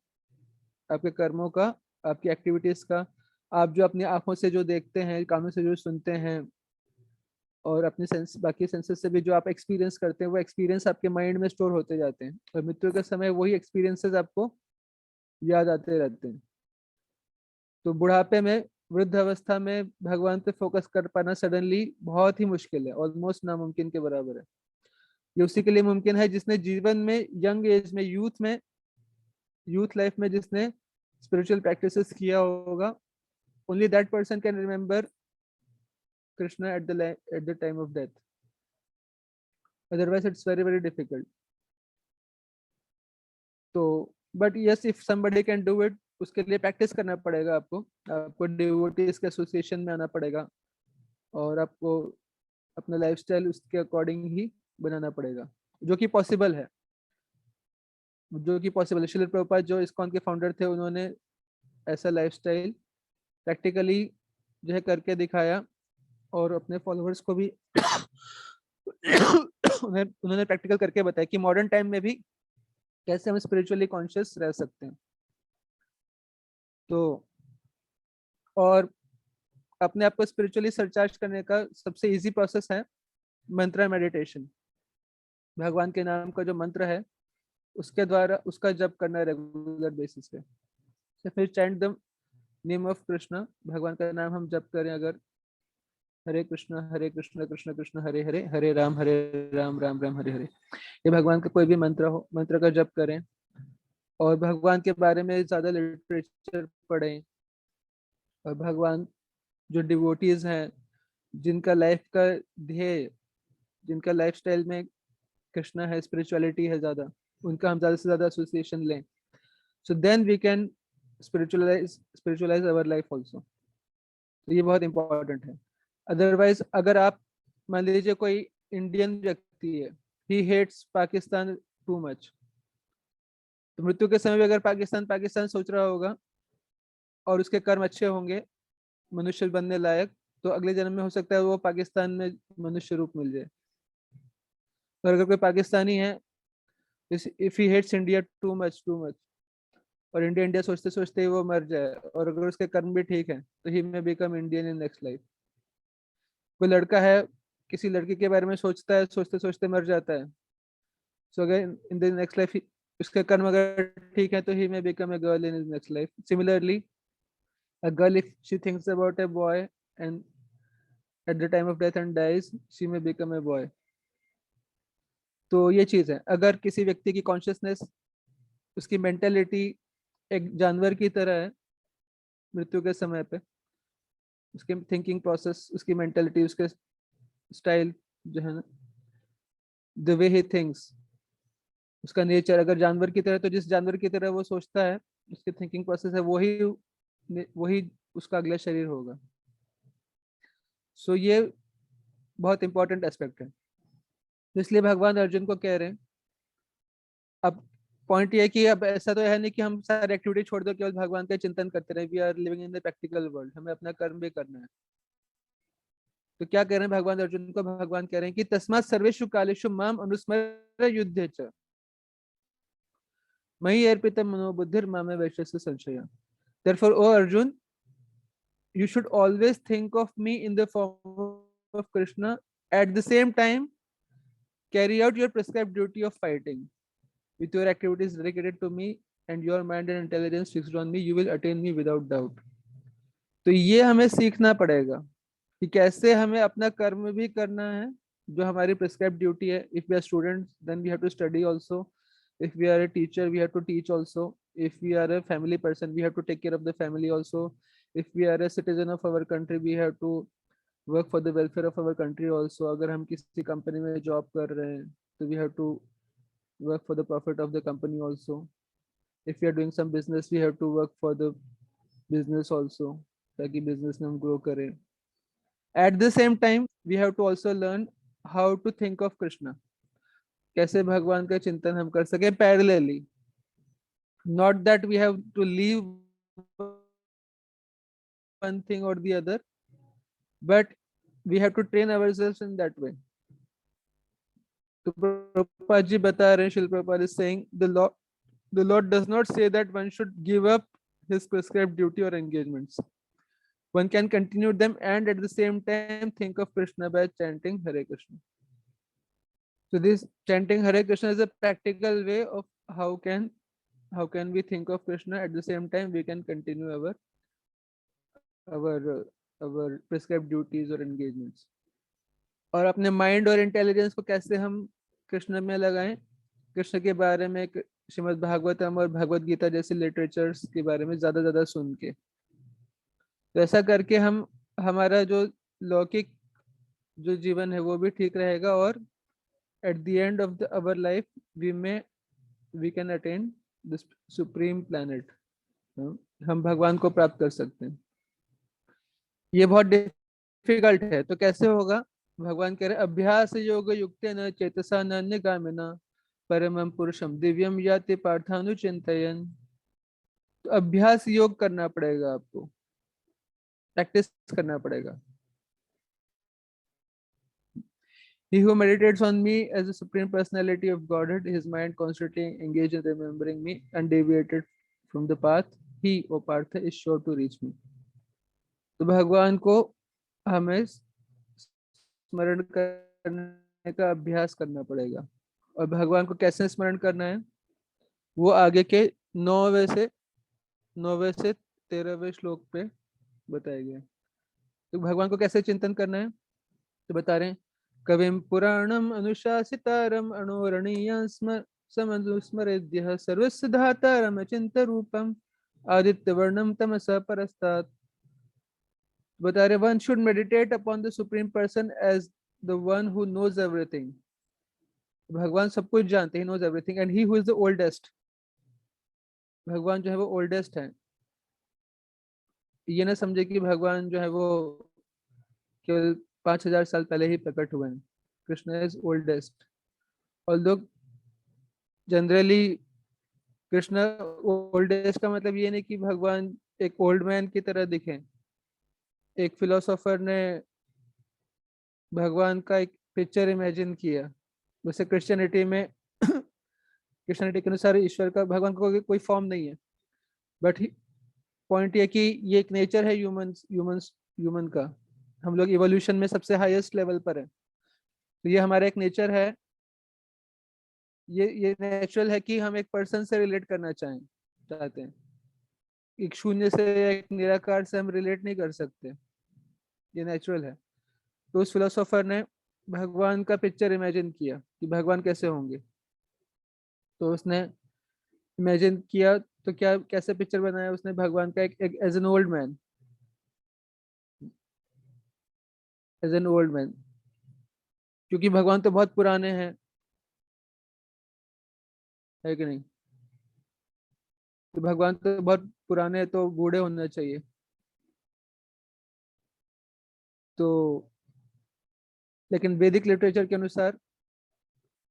S3: आपके कर्मों का, आपकी एक्टिविटीज का, आप जो अपनी आंखों से जो देखते हैं, कानों से जो सुनते हैं, और अपने सेंस, बाकी सेंसेस से भी जो आप एक्सपीरियंस करते हैं, वो एक्सपीरियंस आपके माइंड में स्टोर होते जाते हैं और मृत्यु के समय वही एक्सपीरियंसेस आपको याद आते रहते हैं। तो बुढ़ापे में, वृद्ध अवस्था में भगवान पे फोकस कर पाना सडनली बहुत ही मुश्किल है, ऑलमोस्ट नामुमकिन के बराबर है। ये उसी के लिए मुमकिन है जिसने जीवन में, यंग एज में, यूथ लाइफ में जिसने स्पिरिचुअल प्रैक्टिसेस किया होगा। Only that person can remember Krishna at the time of death, otherwise it's very very difficult. तो but yes, if somebody can do it, उसके लिए प्रैक्टिस करना पड़ेगा आपको डिवोटीज के एसोसिएशन में आना पड़ेगा और आपको अपना लाइफस्टाइल उसके अकॉर्डिंग ही बनाना पड़ेगा, जो कि पॉसिबल है। श्रील प्रभुपाद जो इस्कॉन के फाउंडर थे, उन्होंने ऐसा लाइफस्टाइल प्रैक्टिकली जो है करके दिखाया और अपने फॉलोअर्स को भी उन्होंने प्रैक्टिकल करके बताया कि मॉडर्न टाइम में भी कैसे हम स्पिरिचुअली कॉन्शियस रह सकते हैं। तो और अपने आप को स्पिरिचुअली सरचार्ज करने का सबसे इजी प्रोसेस है मंत्र मेडिटेशन। भगवान के नाम का जो मंत्र है उसके द्वारा उसका जप करना रेगुलर बेसिस पे। तो फिर chant the name of Krishna, भगवान का नाम हम जप करें अगर, हरे कृष्ण कृष्ण कृष्ण हरे हरे, हरे राम राम राम हरे हरे। ये भगवान का कोई भी मंत्र हो, मंत्र का जप करें और भगवान के बारे में ज्यादा लिटरेचर पढ़ें। और भगवान, जो डिवोटीज हैं, जिनका लाइफ का ध्येय, जिनका लाइफस्टाइल में कृष्णा है, स्पिरिचुअलिटी है ज्यादा, उनका हम ज्यादा से ज्यादा एसोसिएशन लें। So then we can spiritualise our life also. तो ये बहुत इंपॉर्टेंट है। अदरवाइज अगर आप मान लीजिए कोई इंडियन व्यक्ति है, he hates Pakistan too much, तो मृत्यु के समय भी अगर पाकिस्तान पाकिस्तान सोच रहा होगा और उसके कर्म अच्छे होंगे, मनुष्य बनने लायक, तो अगले जन्म में हो सकता है वो पाकिस्तान में मनुष्य रूप मिल जाए। और अगर कोई पाकिस्तानी है, if he hates India too much और इंडिया इंडिया सोचते सोचते ही वो मर जाए, और अगर उसके कर्म भी ठीक है, तो he may become Indian in next life. कोई लड़का है, किसी लड़की के बारे में सोचता है, सोचते सोचते मर जाता है, सो अगर इन द नेक्स्ट लाइफ उसके कर्म अगर ठीक है, तो he may become a girl in next life. Similarly a girl, if she thinks about a boy and at the time of death and dies, she may become a boy. तो ये चीज है, अगर किसी व्यक्ति की कॉन्शियसनेस, उसकी मेंटेलिटी एक जानवर की तरह है मृत्यु के समय पे, उसके थिंकिंग प्रोसेस, उसकी मेंटेलिटी, उसके स्टाइल जो है ना, द वे ही थिंक्स, उसका नेचर अगर जानवर की तरह, तो जिस जानवर की तरह वो सोचता है उसकी थिंकिंग प्रोसेस है वही उसका अगला शरीर होगा। सो ये बहुत इंपॉर्टेंट एस्पेक्ट है। तो इसलिए भगवान अर्जुन को कह रहे हैं, अब पॉइंट ये है कि अब ऐसा तो है नहीं कि हम सारी एक्टिविटी छोड़ दो केवल भगवान का चिंतन करते रहे। We are living in the practical world, हमें अपना कर्म भी करना है। तो क्या कह रहे हैं भगवान अर्जुन को? भगवान कह रहे हैं कि तस्मात् सर्वेषु कालेषु माम अनुस्मर युद्धे च मयि अर्पितं मनो बुद्धिर मामे वैश्यस्य संशयः। Therefore, O Arjun, you should always think of me in the form of Krishna. At the same time, carry out your prescribed duty of fighting. With your activities dedicated to me and your mind and intelligence fixed on me, you will attain me without doubt. तो ये हमें सीखना पड़ेगा कि कैसे हमें अपना कर्म भी करना है जो हमारी प्रिस्क्राइब ड्यूटी है। If we are students then we have to study also, if we are a teacher we have to teach also, if we are a family person we have to take care of the family also, if we are a citizen of our country we have to work for the welfare of our country also. अगर हम किसी कंपनी में जॉब कर रहे हैं तो we have to work for the profit of the company also. If we are doing some business, we have to work for the business also, ताकि business में हम grow करें. At the same time, we have to also learn how to think of Krishna. कैसे भगवान का चिंतन हम कर सके parallelly. Not that we have to leave one thing or the other, but we have to train ourselves in that way. तो प्रभुपाद जी बता रहे हैं, शिल Prabhupada is saying the Lord does not say that one should give up his prescribed duty or engagements. One can continue them and at the same time think of Krishna by chanting Hare Krishna. So this chanting Hare Krishna is a practical way of how can we think of Krishna at the same time we can continue our prescribed duties or engagements. और अपने माइंड और इंटेलिजेंस को कैसे हम कृष्ण में लगाएं, कृष्ण के बारे में श्रीमद् भागवतम और भगवत गीता जैसे लिटरेचर्स के बारे में ज्यादा सुन के, तो ऐसा करके हम हमारा जो लौकिक जो जीवन है वो भी ठीक रहेगा और at the end of our life we can attain the supreme planet, हम भगवान को प्राप्त कर सकते हैं। ये बहुत डिफिकल्ट है, तो कैसे होगा? भगवान कह रहे अभ्यास योग युक्तेन चेतसा नन्यगामिना परमं पुरुषम दिव्यम याति पार्थानुचिंतयन्। तो अभ्यास योग करना पड़ेगा, आपको प्रैक्टिस करना पड़ेगा। He who meditates on me as the supreme personality of Godhead, his mind constantly engaged in remembering me and deviated from the path, he, O Partha, is sure to reach me. तो भगवान को हमें स्मरण करने का अभ्यास करना पड़ेगा। और भगवान को कैसे स्मरण करना है वो आगे के 9वें से 13वें श्लोक पे बताया गया। तो भगवान को कैसे चिंतन करना है तो बता रहे हैं, कविम पुराणम अनुशासितारम अणोरणीयं समनुस्मरेद्यः सर्वस्य धातारम अचिंत रूपम आदित्यवर्णम तमसा परस्तात्। बता रहे one should meditate upon the supreme person as the one who knows everything. भगवान सब कुछ जानते हैं, knows everything, and he who is the oldest. भगवान जो है वो ओल्डेस्ट है। ये ना समझे कि भगवान जो है वो केवल 5000 साल पहले ही प्रकट हुए हैं। Krishna is oldest. Although generally Krishna oldest का मतलब ये नहीं कि भगवान एक ओल्ड मैन की तरह दिखे। एक फिलोसोफर ने भगवान का एक पिक्चर इमेजिन किया, वैसे क्रिश्चियनिटी के अनुसार ईश्वर का, भगवान का कोई फॉर्म नहीं है, बट पॉइंट ये कि ये एक नेचर है ह्यूमन का। हम लोग इवोल्यूशन में सबसे हाईएस्ट लेवल पर है, तो ये हमारा एक नेचर है। ये नेचुरल है कि हम एक पर्सन से रिलेट करना चाहते हैं। एक शून्य से एक निराकार से हम रिलेट नहीं कर सकते, ये नेचुरल है। तो उस फिलोसोफर ने भगवान का पिक्चर इमेजिन किया कि भगवान कैसे होंगे। तो उसने इमेजिन किया तो क्या कैसे पिक्चर बनाया उसने भगवान का, एक एज एन ओल्ड मैन, क्योंकि भगवान तो बहुत पुराने हैं, है कि नहीं? तो भगवान तो बहुत पुराने, तो बूढ़े होने चाहिए। तो लेकिन वैदिक लिटरेचर के अनुसार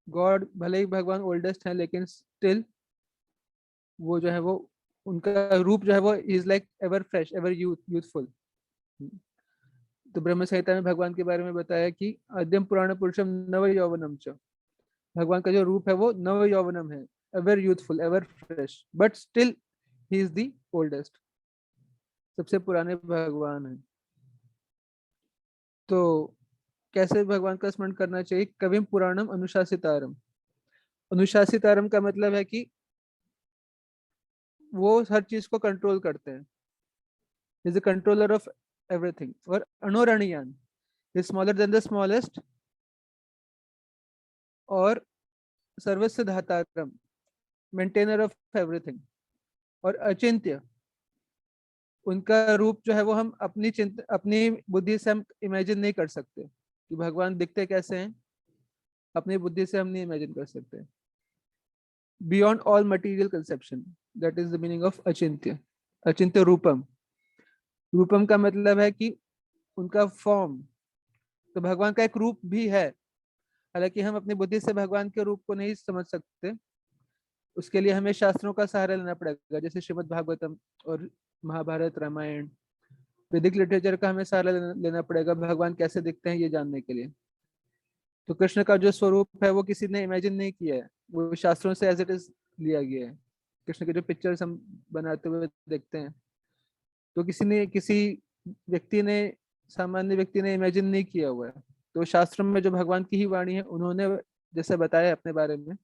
S3: गॉड भले ही भगवान ओल्डेस्ट हैं, लेकिन स्टिल वो जो है वो उनका रूप जो है वो is like ever fresh, ever youthful. तो ब्रह्म संहिता में भगवान के बारे में बताया कि आद्यम पुराण पुरुषम नव यौवनम च। भगवान का जो रूप है वो नव यौवनम है, ever youthful, ever fresh, but still he is the oldest, सबसे पुराने भगवान हैं। तो कैसे भगवान का स्मरण करना चाहिए? कविम पुराणम अनुशासितारम। अनुशासितारम का मतलब है कि वो हर चीज को कंट्रोल करते हैं, is the controller of everything. और अणोरणीयान, is smaller than the smallest. और सर्वस्य धातारम, मेंटेनर ऑफ एवरीथिंग। और अचिंत्य, उनका रूप जो है वो हम अपनी बुद्धि से हम इमेजिन नहीं कर सकते कि भगवान दिखते कैसे हैं, अपनी बुद्धि से हम नहीं इमेजिन कर सकते। Beyond all material conception, that is the meaning of अचिंत्य। अचिंत्य रूपम, रूपम का मतलब है कि उनका फॉर्म। तो भगवान का एक रूप भी है, हालांकि हम अपनी बुद्धि से भगवान के रूप को नहीं समझ सकते। उसके लिए हमें शास्त्रों का सहारा लेना पड़ेगा, जैसे श्रीमद् भागवतम और महाभारत, रामायण। वैदिक लिटरेचर का हमें सहारा लेना पड़ेगा भगवान कैसे दिखते हैं ये जानने के लिए। तो कृष्ण का जो स्वरूप है वो किसी ने इमेजिन नहीं किया है, वो शास्त्रों से एज इट इज लिया गया है। कृष्ण के जो पिक्चर्स हम बनाते हुए देखते हैं, तो किसी व्यक्ति ने, सामान्य व्यक्ति ने इमेजिन नहीं किया हुआ है। तो शास्त्र में जो भगवान की ही वाणी है, उन्होंने जैसे बताया अपने बारे में,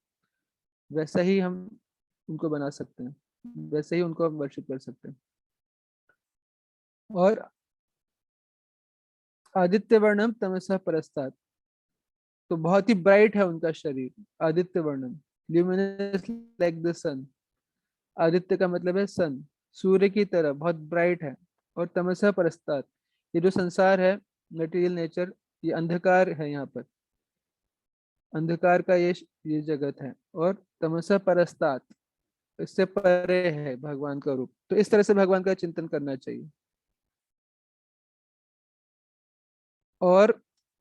S3: वैसा ही हम उनको बना सकते हैं, वैसे ही उनको हम वर्शिप कर सकते हैं। और आदित्य वर्णम तमसा परस्तात्, तो बहुत ही ब्राइट है उनका शरीर। आदित्य वर्णम, ल्यूमिनस लाइक द सन। आदित्य का मतलब है सन, सूर्य की तरह बहुत ब्राइट है। और तमसा परस्तात्, ये जो संसार है, मटेरियल नेचर, ये अंधकार है। यहाँ पर अंधकार का ये जगत है। और तमसा परस्तात्, इससे परे है भगवान का रूप। तो इस तरह से भगवान का चिंतन करना चाहिए। और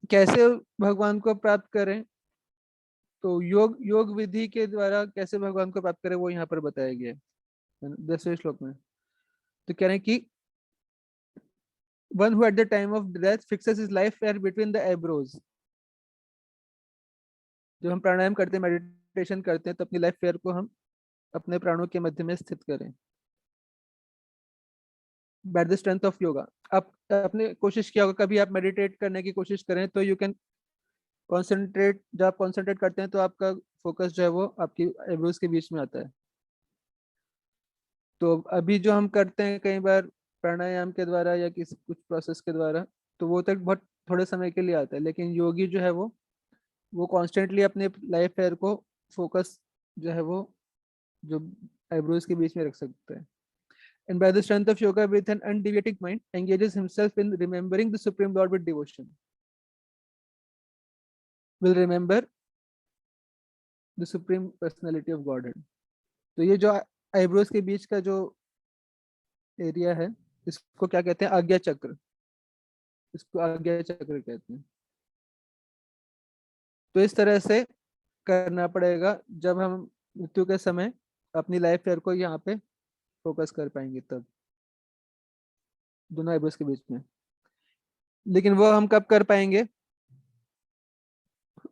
S3: कैसे भगवान को प्राप्त करें? तो योग योग विधि के द्वारा कैसे भगवान को प्राप्त करें वो यहाँ पर बताया गया है 10वें श्लोक में। तो कह रहे हैं कि one who at the time of death fixes his life air between the eyebrows. जब हम प्राणायाम करते हैं, मेडिटेशन करते हैं, तो अपनी लाइफ फेयर को हम अपने प्राणों के मध्य में स्थित करें। By the strength of yoga, आप आपने कोशिश किया होगा, कभी आप मेडिटेट करने की कोशिश करें तो यू कैन कॉन्सेंट्रेट। जब आप कॉन्सेंट्रेट करते हैं तो आपका फोकस जो है वो आपकी एब्रोज के बीच में आता है। तो अभी जो हम करते हैं कई बार प्राणायाम के द्वारा या किसी कुछ प्रोसेस के द्वारा, तो वो तक बहुत थोड़े समय के लिए आता है। लेकिन योगी जो है वो कॉन्स्टेंटली अपने लाइफ फेयर को फोकस जो है वो जो आईब्रोज के बीच में रख सकते हैं। And by the strength of yoga, with an undeviating mind, engages himself in remembering the Supreme Lord with devotion. Will remember the Supreme Personality of Godhead. तो ये जो आईब्रोज के बीच का जो एरिया है, इसको क्या कहते हैं? आज्ञा चक्र। इसको आज्ञा चक्र कहते हैं। तो इस तरह से करना पड़ेगा जब हम मृत्यु के समय अपनी लाइफ फेयर को यहाँ पे फोकस कर पाएंगे, तब दोनों आईब्रोज के बीच में। लेकिन वो हम कब कर पाएंगे?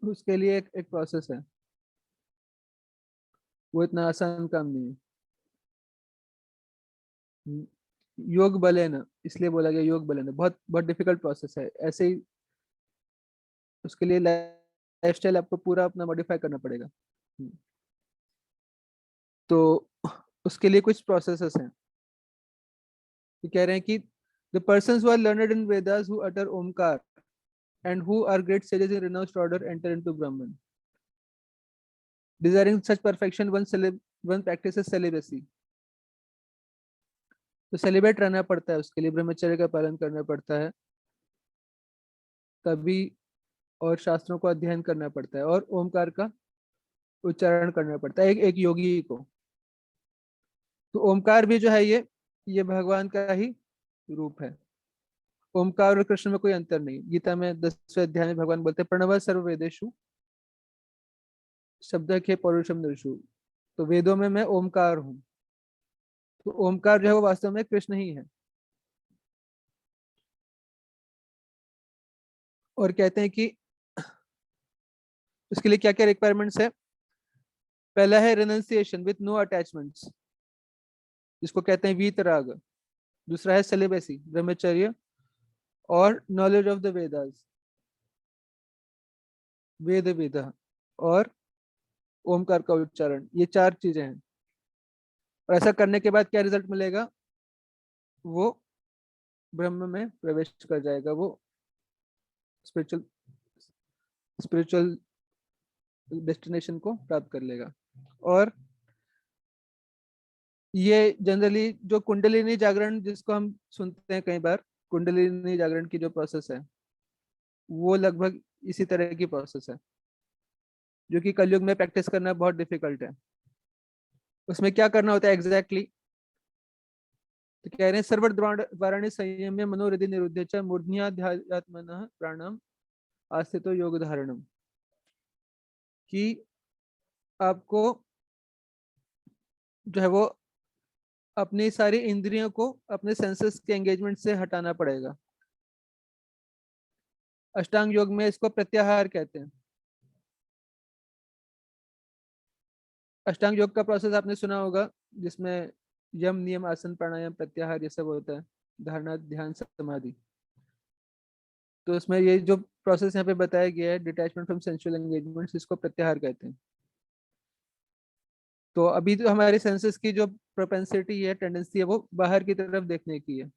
S3: उसके लिए एक प्रोसेस है, वो इतना आसान काम नहीं है। योग बलेन, इसलिए बोला गया योग बलेन, बहुत बहुत डिफिकल्ट प्रोसेस है। ऐसे ही उसके लिए लाइफस्टाइल आपको पूरा अपना मॉडिफाई करना पड़ेगा। तो उसके लिए कुछ प्रोसेसेस हैं। तो कह रहे हैं कि the persons who are learned in Vedas, who utter Omkar, and who are great sages in renounced order, enter into Brahman. Desiring such perfection, one practices celibacy. तो सेलिब्रेट रहना पड़ता है, उसके लिए ब्रह्मचर्य का पालन करना पड़ता है, तभी। और शास्त्रों को अध्ययन करना पड़ता है, और ओमकार का उच्चारण करना पड़ता है एक योगी को। तो ओमकार भी जो है ये भगवान का ही रूप है। ओमकार और कृष्ण में कोई अंतर नहीं। गीता में 10वें अध्याय में भगवान बोलते हैं प्रणव सर्व वेदेषु शब्द के पौरुषम नृषु। तो वेदों में मैं ओमकार हूँ। तो ओमकार जो है वो वास्तव में कृष्ण ही है। और कहते हैं कि उसके लिए क्या क्या रिक्वायरमेंट्स है। पहला है रिनंसिएशन विथ नो अटैचमेंट्स, जिसको कहते हैं वीतराग। दूसरा है सेलिबेसी, ब्रह्मचर्य, और नॉलेज ऑफ द वेदास, वेद वेद, और ओमकार का उच्चारण। ये 4 चीजें हैं। और ऐसा करने के बाद क्या रिजल्ट मिलेगा, वो ब्रह्म में प्रवेश कर जाएगा, वो स्पिरिचुअल स्पिरिचुअल डेस्टिनेशन को प्राप्त कर लेगा। और ये जनरली जो कुंडलिनी जागरण जिसको हम सुनते हैं कई बार, कुंडलिनी जागरण की जो प्रोसेस है वो लगभग इसी तरह की प्रोसेस है, जो कि कलयुग में प्रैक्टिस करना बहुत डिफिकल्ट है। उसमें क्या करना होता है एग्जैक्टली, तो कह रहे हैं सर्वद्वाराणि संयम्य मनोहृदि निरुद्ध च मूर्ध्याध्यात्मनः प्राणम आस्थितो योग धारणम। कि आपको जो है वो अपनी सारी इंद्रियों को अपने सेंसेस के एंगेजमेंट से हटाना पड़ेगा। अष्टांग योग में इसको प्रत्याहार कहते हैं। अष्टांग योग का प्रोसेस आपने सुना होगा, जिसमें यम नियम आसन प्राणायाम प्रत्याहार ये सब होता है, धारणा ध्यान समाधि। तो उसमें ये जो प्रोसेस यहाँ पे बताया गया है, डिटैचमेंट फ्रॉम सेंसुअल एंगेजमेंट्स, इसको प्रत्याहार कहते हैं। तो अभी तो हमारे सेंसेस की जो प्रोपेंसिटी है, टेंडेंसी है, वो बाहर की तरफ देखने की है।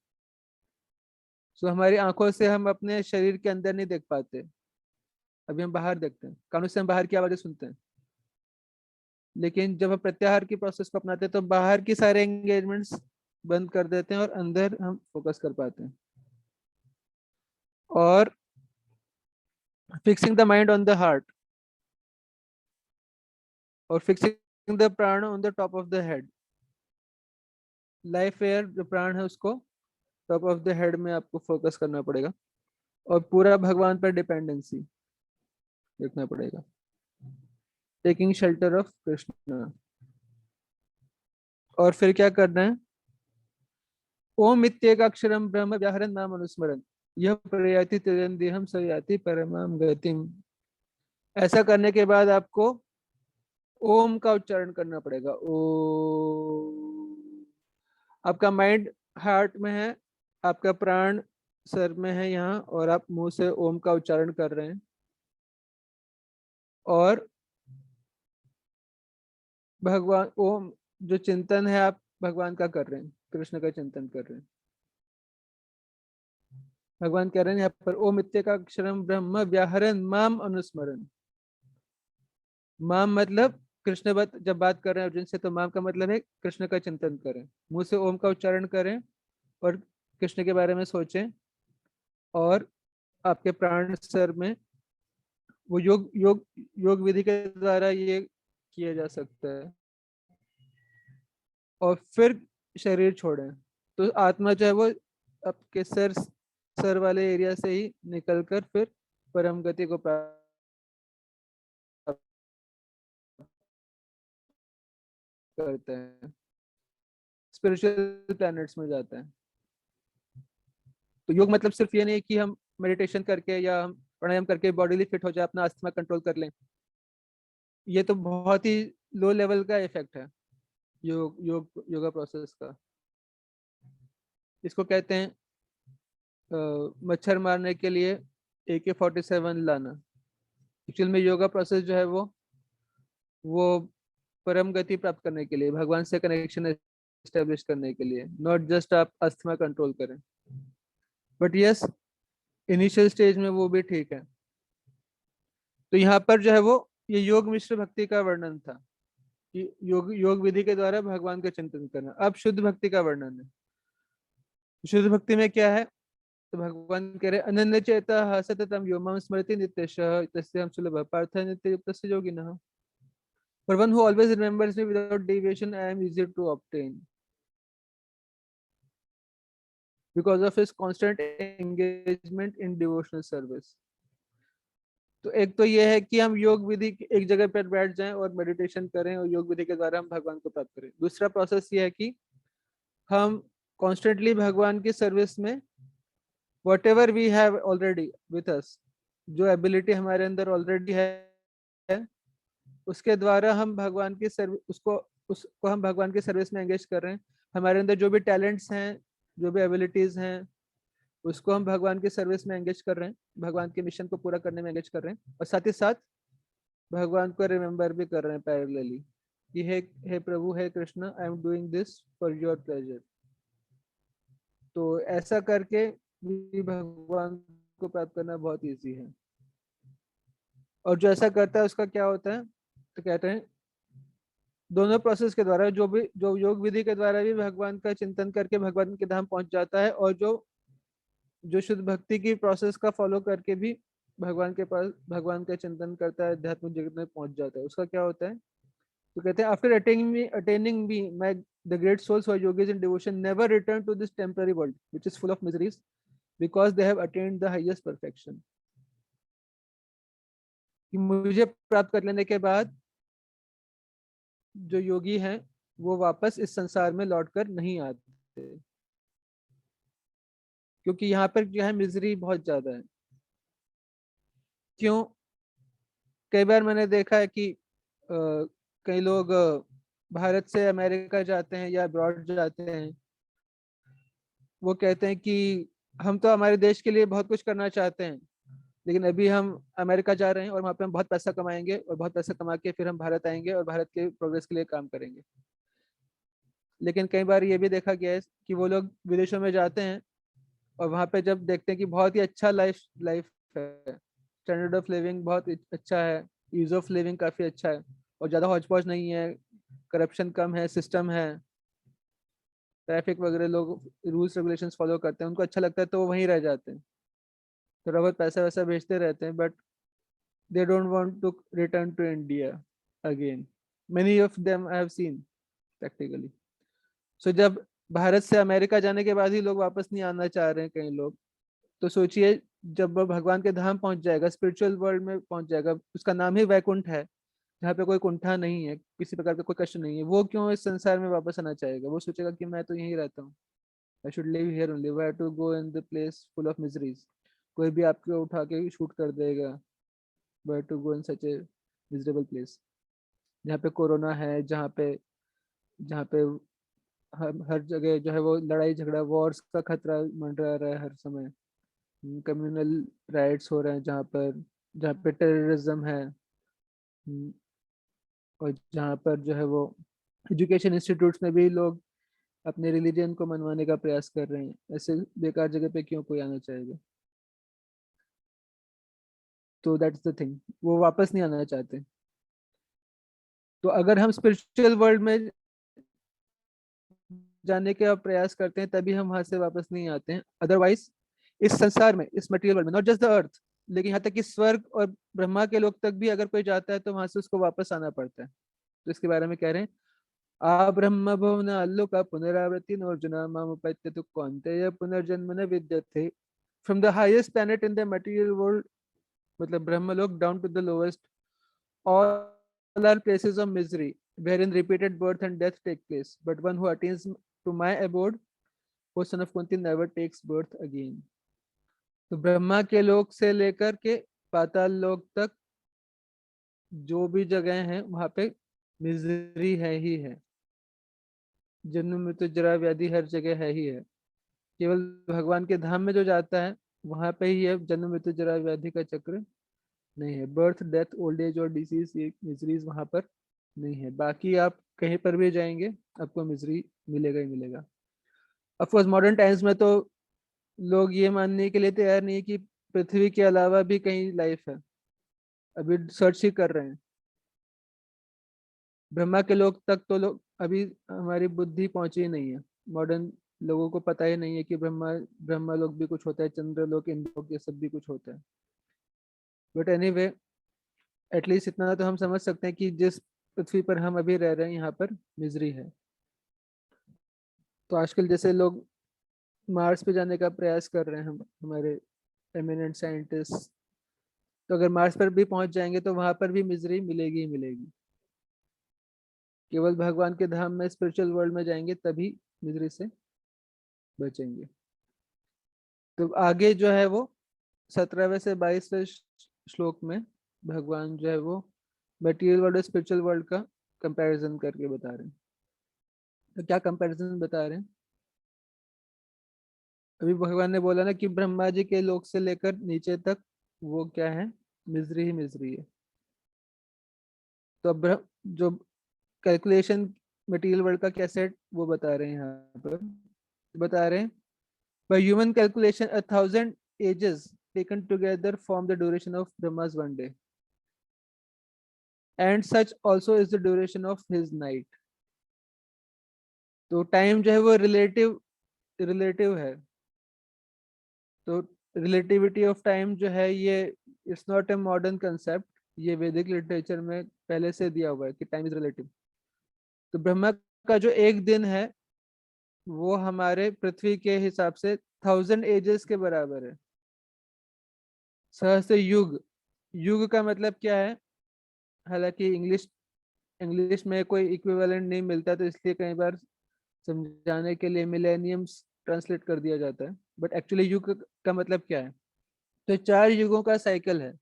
S3: सो हमारी आंखों से हम अपने शरीर के अंदर नहीं देख पाते, अभी हम बाहर देखते हैं, कानों से हम बाहर की आवाजें सुनते हैं। लेकिन जब हम प्रत्याहार की प्रोसेस को अपनाते हैं तो बाहर की सारे एंगेजमेंट्स बंद कर देते हैं और अंदर हम फोकस कर पाते हैं। और fixing the mind on the heart और फिक्सिंग द प्राण on the top of the head. Life air जो प्राण है उसको टॉप ऑफ द हेड में आपको फोकस करना पड़ेगा और पूरा भगवान पर डिपेंडेंसी देखना पड़ेगा, टेकिंग शेल्टर ऑफ कृष्ण। और फिर क्या करना है, ओम इत्येकाक्षरम ब्रह्म व्याहरन् नाम अनुस्मरन् यह प्रयाति तिरंदेहम स याति परमाम गतिम। ऐसा करने के बाद आपको ओम का उच्चारण करना पड़ेगा। ओ, आपका माइंड हार्ट में है, आपका प्राण सर में है यहाँ, और आप मुंह से ओम का उच्चारण कर रहे हैं और भगवान ओम जो चिंतन है आप भगवान का कर रहे हैं, कृष्ण का चिंतन कर रहे हैं। भगवान कह रहे हैं यहाँ पर ओम इत्येकाक्षरम ब्रह्म व्याहरन् माम अनुस्मरन्। माम मतलब कृष्ण जब बात कर रहे हैं अर्जुन से, तो माम का मतलब है कृष्ण का चिंतन करें, मुंह से ओम का उच्चारण करें और कृष्ण के बारे में सोचें। और आपके प्राण सर में, वो योग योग योग विधि के द्वारा ये किया जा सकता है। और फिर शरीर छोड़ें तो आत्मा जो है वो आपके सर वाले एरिया से ही निकलकर फिर परम गति को प्राप्त करते हैं, स्पिरिचुअल प्लैनेट्स में जाते हैं। तो योग मतलब सिर्फ ये नहीं कि हम मेडिटेशन करके या हम प्राणायाम करके बॉडीली फिट हो जाए, अपना अस्थमा कंट्रोल कर लें। ये तो बहुत ही लो लेवल का इफेक्ट है योगा प्रोसेस का। इसको कहते हैं मच्छर मारने के लिए AK-47 लाना। एक्चुअल में योगा प्रोसेस जो है वो परम गति प्राप्त करने के लिए, भगवान से कनेक्शन एस्टेब्लिश करने के लिए, नॉट जस्ट आप अस्थमा कंट्रोल करें। बट यस, इनिशियल स्टेज में वो भी ठीक है। तो यहाँ पर जो है वो ये योग मिश्र भक्ति का वर्णन था कि योग विधि के द्वारा भगवान का चिंतन करना। अब शुद्ध भक्ति का वर्णन है। शुद्ध भक्ति में क्या है, तो भगवान कह रहे अनन्य चेता सततम यो मां स्मरति नित्यशः तस्याहं सुलभ पार्थ नित्य युक्तस्य योगिनः। For one who always remembers me without deviation, I am easy to obtain. because of his constant engagement in devotional service. तो एक तो ये है कि हम योग विधि एक जगह पर बैठ जाएं और मेडिटेशन करें और योग विधि के द्वारा हम भगवान को प्राप्त करें। दूसरा प्रोसेस ये है कि हम कॉन्स्टेंटली भगवान की सर्विस में whatever we have already with us, जो एबिलिटी हमारे अंदर ऑलरेडी है, उसके द्वारा हम भगवान की सर्विस उसको हम भगवान की सर्विस में एंगेज कर रहे हैं। हमारे अंदर जो भी टैलेंट्स हैं, जो भी एबिलिटीज हैं, उसको हम भगवान की सर्विस में एंगेज कर रहे हैं, भगवान के मिशन को पूरा करने में एंगेज कर रहे हैं, और साथ ही साथ भगवान को रिमेम्बर भी कर रहे हैं पैरेलली कि हे प्रभु, हे Krishna, I am doing this for your pleasure. तो ऐसा करके भी भगवान को प्राप्त करना बहुत इजी है। और जो ऐसा करता है उसका क्या होता है, तो कहते हैं दोनों प्रोसेस के द्वारा जो योग विधि के द्वारा भी भगवान का चिंतन करके भगवान के धाम पहुंच जाता है, और जो शुद्ध भक्ति की प्रोसेस का फॉलो करके भी भगवान के पास भगवान का चिंतन करता है, अध्यात्म जगत में पहुंच जाता है, उसका क्या होता है। तो कहते हैं after attaining me my the great souls who are yogis in devotion never return to this temporary world which is full of miseries because they have attained the highest perfection। कि मुझे प्राप्त कर लेने के बाद जो योगी हैं वो वापस इस संसार में लौटकर नहीं आते, क्योंकि यहाँ पर जो है मिजरी बहुत ज्यादा है। क्यों? कई बार मैंने देखा है कि कई लोग भारत से अमेरिका जाते हैं या अब्रॉड जाते हैं, वो कहते हैं कि हम तो हमारे देश के लिए बहुत कुछ करना चाहते हैं, लेकिन अभी हम अमेरिका जा रहे हैं और वहाँ पे हम बहुत पैसा कमाएंगे और बहुत पैसा कमा के फिर हम भारत आएंगे और भारत के प्रोग्रेस के लिए काम करेंगे। लेकिन कई बार ये भी देखा गया है कि वो लोग विदेशों में जाते हैं और वहाँ पे जब देखते हैं कि बहुत ही अच्छा लाइफ है, स्टैंडर्ड ऑफ लिविंग बहुत अच्छा है, ईज ऑफ लिविंग काफ़ी अच्छा है, और ज़्यादा हौच पौच नहीं है, करप्शन कम है, सिस्टम है, ट्रैफिक वगैरह लोग रूल्स रेगुलेशंस फॉलो करते हैं, उनको अच्छा लगता है तो वो वहीं रह जाते हैं, थोड़ा बहुत पैसा वैसा भेजते रहते हैं, but they don't want to return to India again. Many of them I have seen practically. So जब भारत से अमेरिका जाने के बाद ही लोग वापस नहीं आना चाह रहे हैं कई लोग, तो सोचिए जब वो भगवान के धाम पहुंच जाएगा, स्पिरिचुअल वर्ल्ड में पहुंच जाएगा, उसका नाम ही वैकुंठ है, जहाँ पे कोई कुंठा नहीं है, किसी प्रकार का कोई कष्ट नहीं है, वो क्यों इस संसार में वापस आना चाहेगा? वो सोचेगा कि मैं तो यहीं रहता हूँ, I should live here only, why to go in the place full of miseries। कोई भी आपको उठा के शूट कर देगा, why to go in such a miserable place, जहाँ पे कोरोना है, जहाँ पे हर जगह जो है वो लड़ाई झगड़ा, वॉर्स का खतरा मंडरा रहा है हर समय, कम्युनल राइट्स हो रहे हैं, जहाँ पे टेररिज्म है, और जहाँ पर जो है वो एजुकेशन इंस्टीट्यूट्स में भी लोग अपने रिलीजन को मनवाने का प्रयास कर रहे हैं। ऐसे बेकार जगह पे क्यों कोई आना चाहेगा? तो दैट्स द थिंग, वो वापस नहीं आना चाहते। तो अगर हम स्पिरिचुअल वर्ल्ड में जाने का प्रयास करते हैं तभी हम वहां से वापस नहीं आते हैं, अदरवाइज इस संसार में, इस मटेरियल वर्ल्ड में, नॉट जस्ट द अर्थ, लेकिन यहाँ तक कि स्वर्ग और ब्रह्मा के लोक तक भी अगर कोई जाता है तो वहां से उसको वापस आना पड़ता है। तो इसके बारे में कह रहे हैं, आ ब्रह्म भुवन आलोका पुनरावृत्ति अर्जुना मामुपैत्य तु कौन्तेय पुनर्जन्म न विद्यते। From the highest planet in the material world, मतलब Brahmaloka, down to the lowest, all are places of misery wherein repeated birth and death take place, but one who attains to my abode, O son of Kunti, never takes birth again। तो ब्रह्मा के लोक से लेकर के पाताल लोक तक जो भी जगह हैं वहां पे मिजरी है ही है, जन्म मृत्यु जरा व्याधि हर जगह है ही है। केवल भगवान के धाम में जो जाता है वहां पे ही है जन्म मृत्यु जरा व्याधि का चक्र नहीं है, बर्थ डेथ ओल्ड एज और डिसीज, ये मिजरीज वहां पर नहीं है। बाकी आप कहीं पर भी जाएंगे आपको मिजरी मिलेगा ही मिलेगा। ऑफकोर्स मॉडर्न टाइम्स में तो लोग ये मानने के लिए तैयार नहीं है कि पृथ्वी के अलावा भी कहीं लाइफ है, अभी सर्च ही कर रहे हैं। ब्रह्मा के लोक तक तो लोग अभी हमारी बुद्धि पहुंची ही नहीं है, मॉडर्न लोगों को पता ही नहीं है कि ब्रह्मा लोक भी कुछ होता है, चंद्र लोक, इंद्र लोक, ये सब भी कुछ होता है। बट एनीवे, एटलीस्ट इतना तो हम समझ सकते हैं कि जिस पृथ्वी पर हम अभी रह रहे हैं यहाँ पर मिजरी है। तो आजकल जैसे लोग मार्स पे जाने का प्रयास कर रहे हैं हम, हमारे एमिनेंट साइंटिस्ट। तो अगर मार्स पर भी पहुंच जाएंगे तो वहां पर भी मिजरी मिलेगी ही मिलेगी। केवल भगवान के धाम में, स्पिरिचुअल वर्ल्ड में जाएंगे तभी मिजरी से बचेंगे। तो आगे जो है वो 17वें से 22वें श्लोक में भगवान जो है वो मटेरियल वर्ल्ड और स्पिरिचुअल वर्ल्ड का कंपैरिजन करके बता रहे हैं। तो क्या कंपैरिजन बता रहे हैं? अभी भगवान ने बोला ना कि ब्रह्मा जी के लोक से लेकर नीचे तक वो क्या है, मिजरी ही मिजरी है। तो अब जो कैलकुलेशन मटेरियल वर्ल्ड का कैसे है, वो बता रहे हैं यहाँ पर। बता रहे हैं, by human calculation 1,000 ages taken together form the duration of Brahma's one day, and such also is the duration of his night. तो टाइम जो है वो रिलेटिव है। तो रिलेटिविटी ऑफ टाइम जो है ये it's not a modern concept, ये वैदिक लिटरेचर में पहले से दिया हुआ है कि टाइम इज रिलेटिव। तो ब्रह्मा का जो एक दिन है वो हमारे पृथ्वी के हिसाब से 1000 एजेस के बराबर है। सहस्त्र युग, युग का मतलब क्या है? हालांकि इंग्लिश में कोई इक्विवेलेंट नहीं मिलता, तो इसलिए कई बार समझाने के लिए मिलेनियम्स ट्रांसलेट कर दिया जाता है, बट एक्चुअली युग का मतलब क्या है? तो 4 युगों का साइकिल है।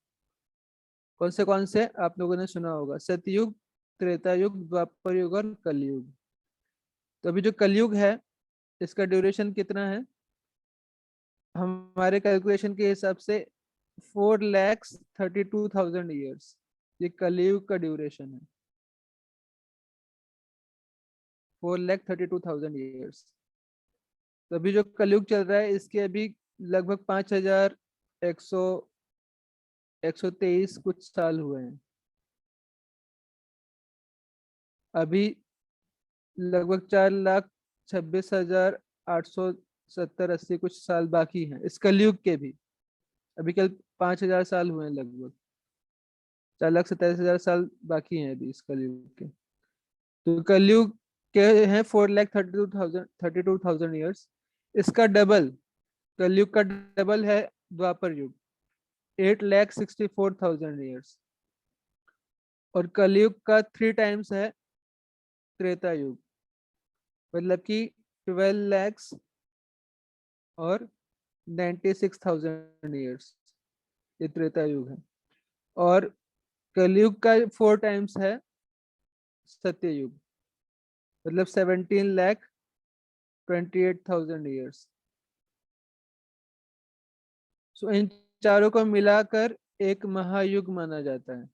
S3: कौन से आप लोगों ने सुना होगा? सतयुग, त्रेता युग, द्वापर युग और कलयुग। तो अभी जो कलयुग है इसका ड्यूरेशन कितना है? हमारे कैलकुलेशन के हिसाब से 4,32,000 ईयर्स, ये कलयुग का ड्यूरेशन है। 4,32,000 ईयर्स। तो अभी जो कलयुग चल रहा है इसके अभी लगभग 5,123 कुछ साल हुए हैं। अभी लगभग 4,26,870-80 कुछ साल बाकी हैं इस कलयुग के भी। अभी कल 5,000 साल हुए हैं, लगभग 4,27,000 साल बाकी हैं अभी इस कलयुग के। तो कलयुग के हैं 4,32,000 ईयर्स। इसका डबल, कलयुग का डबल है द्वापर युग, 8,64,000 ईयर्स। और कलयुग का 3 टाइम्स है त्रेता युग, मतलब कि 12 lakhs और 96,000 ईयर्स, ये त्रेता युग है। और कलयुग का 4 टाइम्स है सत्य युग, मतलब 17,28,000 ईयर्स। सो इन चारों को मिलाकर एक महायुग माना जाता है,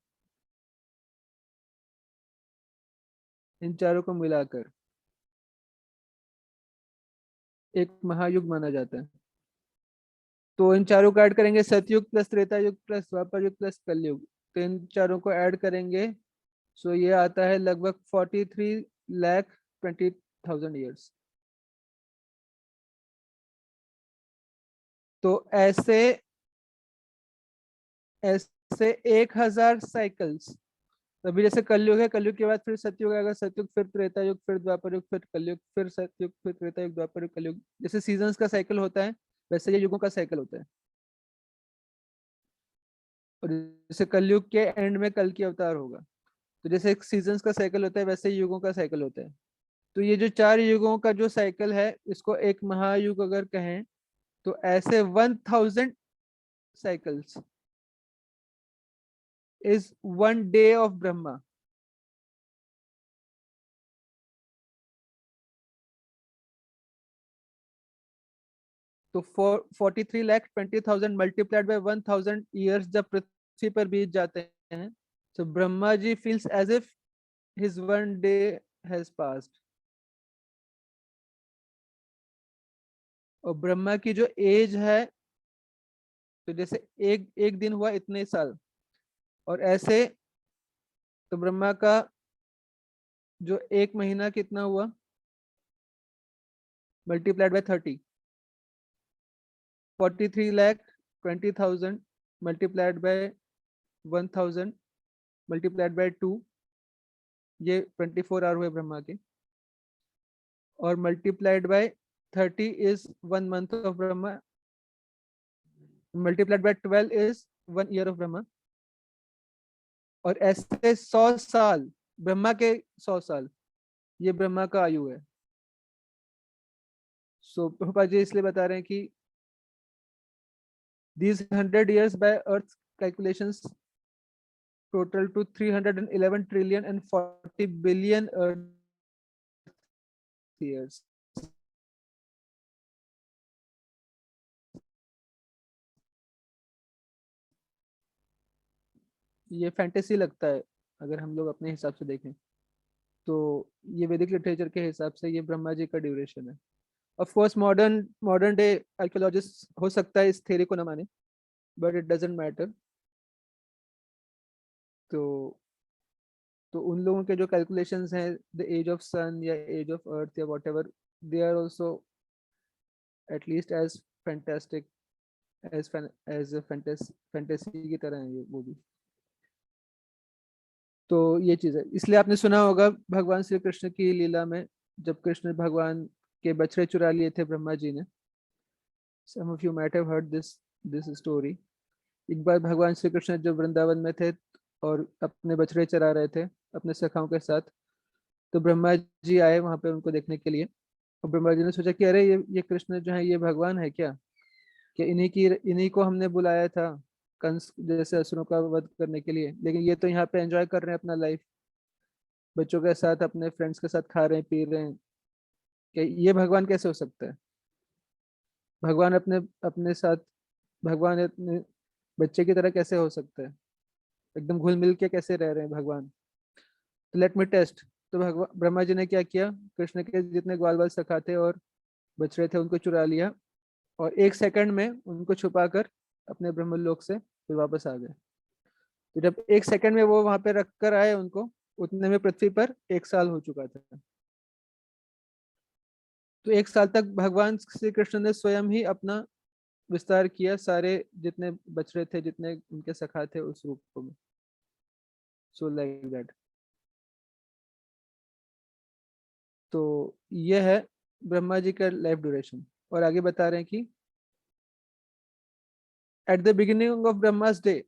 S3: इन चारों को मिलाकर एक महायुग माना जाता है। तो इन चारों को ऐड करेंगे, सतयुग प्लस त्रेता युग प्लस द्वापर युग प्लस कलयुग, तो इन चारों को ऐड करेंगे सो ये आता है लगभग 43,20,000 ईयर्स। तो ऐसे ऐसे 1,000 साइकिल्स। अभी जैसे कलयुग है, कलयुग के बाद फिर सतयुग आएगा, सतयुग फिर त्रेता युग, फिर द्वापर युग, फिर कलयुग, फिर सतयुग, फिर त्रेता युग, द्वापर युग, कलयुग। जैसे सीजन्स का साइकिल होता है वैसे ये युगों का साइकिल होता है। और जैसे कलयुग के एंड में कल की अवतार होगा, तो जैसे एक सीजन्स का साइकिल होता है वैसे ही युगों का साइकिल होता है। तो ये जो 4 युगों का जो साइकिल है इसको एक महायुग अगर कहें तो ऐसे 1,000 cycles is 1 day of Brahma. तो 43,20,000 मल्टीप्लाइड बाय 1,000 ईयर्स जब पृथ्वी पर बीत जाते हैं, तो Brahma ji feels as if his 1 day has passed. और ब्रह्मा की जो एज है, तो जैसे एक एक दिन हुआ इतने साल, और ऐसे तो ब्रह्मा का जो एक महीना कितना हुआ, multiplied by 30, 43,20,000 multiplied by 1,000 multiplied by 2, ये 24 आवर हुए ब्रह्मा के, और multiplied by 30 is 1 month of Brahma, multiplied by 12 is 1 year of Brahma, और ऐसे 100 साल ब्रह्मा के 100 साल ये ब्रह्मा का आयु है। सो प्रभुपाद जी इसलिए बता रहे हैं कि these 100 years by earth calculations total to 311 trillion and 40 billion earth years. ये फैंटेसी लगता है अगर हम लोग अपने हिसाब से देखें तो ये वैदिक लिटरेचर के हिसाब से ये ब्रह्मा जी का ड्यूरेशन है। Of course modern day archaeologist हो सकता है इस थ्योरी को ना माने, बट इट डजंट मैटर। तो उन लोगों के जो कैलकुलेशंस हैं द एज ऑफ सन या एज ऑफ अर्थ या whatever, they are also at least as fantastic as fantasy की तरह है ये वो भी। तो ये चीज है, इसलिए आपने सुना होगा भगवान श्री कृष्ण की लीला में जब कृष्ण भगवान के बछड़े चुरा लिए थे ब्रह्मा जी ने। Some of you might have heard this story. एक बार भगवान श्री कृष्ण जब वृंदावन में थे और अपने बछड़े चरा रहे थे अपने सखाओं के साथ, तो ब्रह्मा जी आए वहां पे उनको देखने के लिए। और ब्रह्मा जी ने सोचा कि अरे ये कृष्ण जो है ये भगवान है क्या इन्हीं को हमने बुलाया था कंस जैसे असुरों का वध करने के लिए, लेकिन ये तो यहाँ पे एंजॉय कर रहे हैं अपना लाइफ, बच्चों के साथ अपने फ्रेंड्स के साथ खा रहे हैं पी रहे हैं, कि ये भगवान कैसे हो सकता है? भगवान अपने अपने साथ भगवान अपने बच्चे की तरह कैसे हो सकता है? एकदम घुल मिल के कैसे रह रहे हैं भगवान? तो लेट मी टेस्ट। तो भगवान ब्रह्मा जी ने क्या किया, कृष्ण के जितने ग्वाल बाल सखा थे और बछड़े थे उनको चुरा लिया और 1 सेकंड में उनको छुपा कर अपने ब्रह्मलोक से फिर वापस आ गए। तो जब 1 सेकंड में वो वहां पे रख कर आए उनको, उतने में पृथ्वी पर 1 साल हो चुका था। तो 1 साल तक भगवान श्री कृष्ण ने स्वयं ही अपना विस्तार किया सारे जितने बछड़े थे जितने उनके सखा थे उस रूप में। So like that. तो ये है ब्रह्मा जी का लाइफ ड्यूरेशन। और आगे बता रहे हैं कि at the beginning of Brahma's day,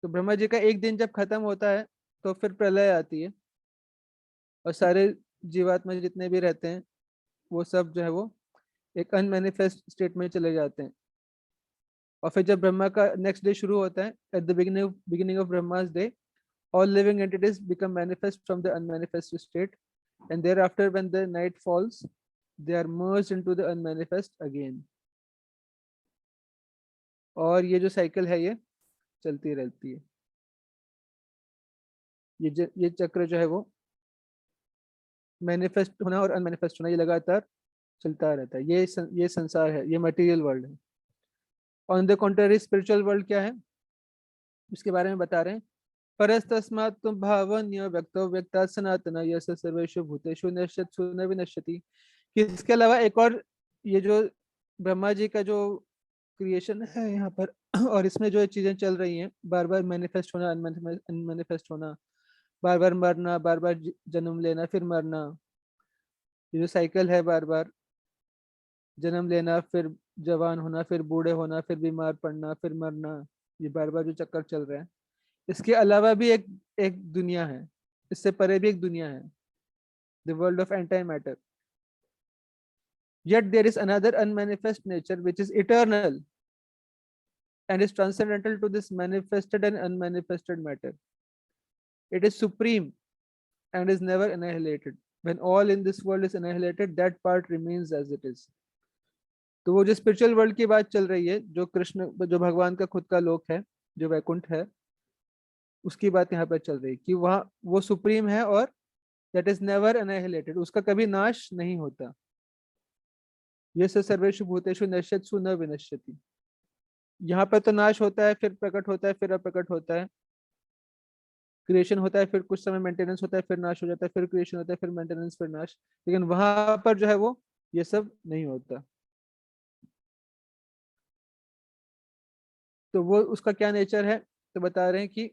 S3: तो ब्रह्मा जी का एक दिन जब खत्म होता है तो फिर प्रलय आती है और सारे जीवात्मा जितने भी रहते हैं वो सब जो है वो एक अनमैनिफेस्ट स्टेट में चले जाते हैं। और फिर जब ब्रह्मा का नेक्स्ट डे शुरू होता है, at the beginning of Brahma's day all living entities become manifest from the unmanifest state, and thereafter when the night falls they are merged into the unmanifest again। और ये जो साइकिल है ये चलती रहती है। ये चक्र जो है वो मैनिफेस्ट होना और अनमैनिफेस्ट होना ये लगातार चलता रहता है। ये संसार है, ये मटेरियल वर्ल्ड है। On the contrary spiritual world क्या है इसके बारे में बता रहे हैं। परस्तस्मात् भावन्य व्यक्तो व्यक्ता सनातन यश सर्वेषु भूतेषु नश्यत्सु न विनश्यति। इसके अलावा एक और ये जो ब्रह्मा जी का जो क्रिएशन है यहाँ पर और इसमें जो चीजें चल रही हैं, बार बार मैनिफेस्ट होना अनमैनिफेस्ट होना, बार बार मरना, बार बार जन्म लेना फिर मरना, ये जो साइकिल है बार बार जन्म लेना फिर जवान होना फिर बूढ़े होना फिर बीमार पड़ना फिर मरना, ये बार बार जो चक्कर चल रहा है। इसके अलावा भी एक दुनिया है, इससे परे भी एक दुनिया है, the world of anti matter. Yet there is another unmanifest nature which is eternal and is transcendental to this manifested and unmanifested matter. It is supreme and is never annihilated. When all in this world is annihilated, that part remains as it is. तो वो जो स्पिरिचुअल वर्ल्ड की बात चल रही है, जो कृष्ण जो भगवान का खुद का लोक है, जो वैकुंठ है, उसकी बात यहाँ पर चल रही है कि वहाँ वो सुप्रीम है और दैट इज नेवर एनाहिलेटेड, उसका कभी नाश नहीं होता। ये सर्वेषु भूतेषु नश्यत्सु न विनश्यति। यहाँ पर तो नाश होता है फिर प्रकट होता है फिर अप्रकट होता है, क्रिएशन होता है फिर कुछ समय मेंटेनेंस होता है फिर नाश हो जाता है, फिर क्रिएशन होता है फिर मेंटेनेंस फिर नाश, लेकिन वहां पर जो है वो ये सब नहीं होता। तो वो उसका क्या नेचर है, तो बता रहे हैं कि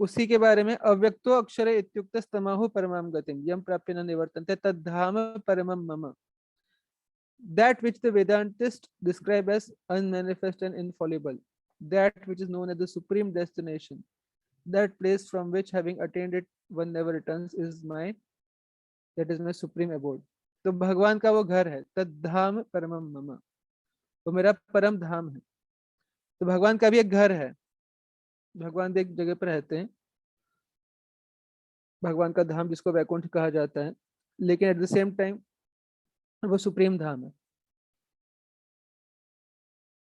S3: उसी के बारे में अव्यक्तो अक्षरे इत्युक्त स्तमाहु परमाम गतिम यम प्राप्य न निवर्तन्ते तद्धाम परमम मम। that which the Vedantists describe as unmanifest and infallible, that which is known as the supreme destination, that place from which having attained it one never returns is my, that is my supreme abode. तो भगवान का वो घर है, तद्धाम परमम मम, वो मेरा परम धाम है। तो भगवान का भी एक घर है, भगवान भी एक जगह पर रहते हैं, भगवान का धाम जिसको वैकुंठ कहा जाता है, लेकिन एट द सेम टाइम वो सुप्रीम धाम है।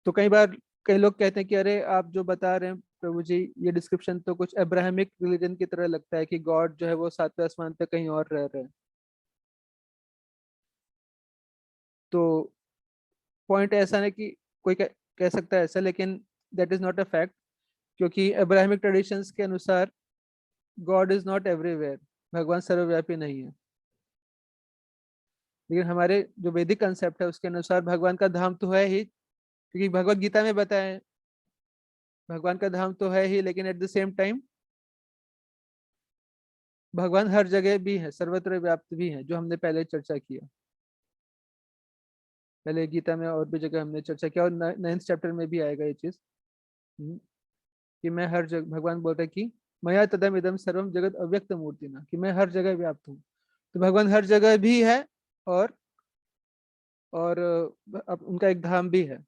S3: तो कई बार कई लोग कहते हैं कि अरे आप जो बता रहे हैं प्रभु जी, ये डिस्क्रिप्शन तो कुछ अब्राहमिक रिलीजन की तरह लगता है कि गॉड जो है वो सातवें आसमान पे कहीं और रह रहे हैं। तो पॉइंट ऐसा नहीं कि कोई कह सकता है ऐसा, लेकिन that is not a fact, क्योंकि अब्राहमिक ट्रेडिशंस के अनुसार गॉड इज नॉट एवरीवेयर, भगवान सर्वव्यापी नहीं है। लेकिन हमारे जो वैदिक कंसेप्ट है उसके अनुसार भगवान का धाम तो है ही, क्योंकि भगवत गीता में बताएं भगवान का धाम तो है ही, लेकिन एट द सेम टाइम भगवान हर जगह भी है, सर्वत्र व्याप्त भी है, जो हमने पहले चर्चा किया, पहले गीता में और भी जगह हमने चर्चा किया, और 9th चैप्टर में भी आएगा ये चीज कि मैं हर जगह, भगवान बोल रहे कि मया तदम इदम सर्वम जगत अव्यक्त मूर्ति ना, कि मैं हर जगह व्याप्त हूँ। तो भगवान हर जगह भी है और अब उनका एक धाम भी है,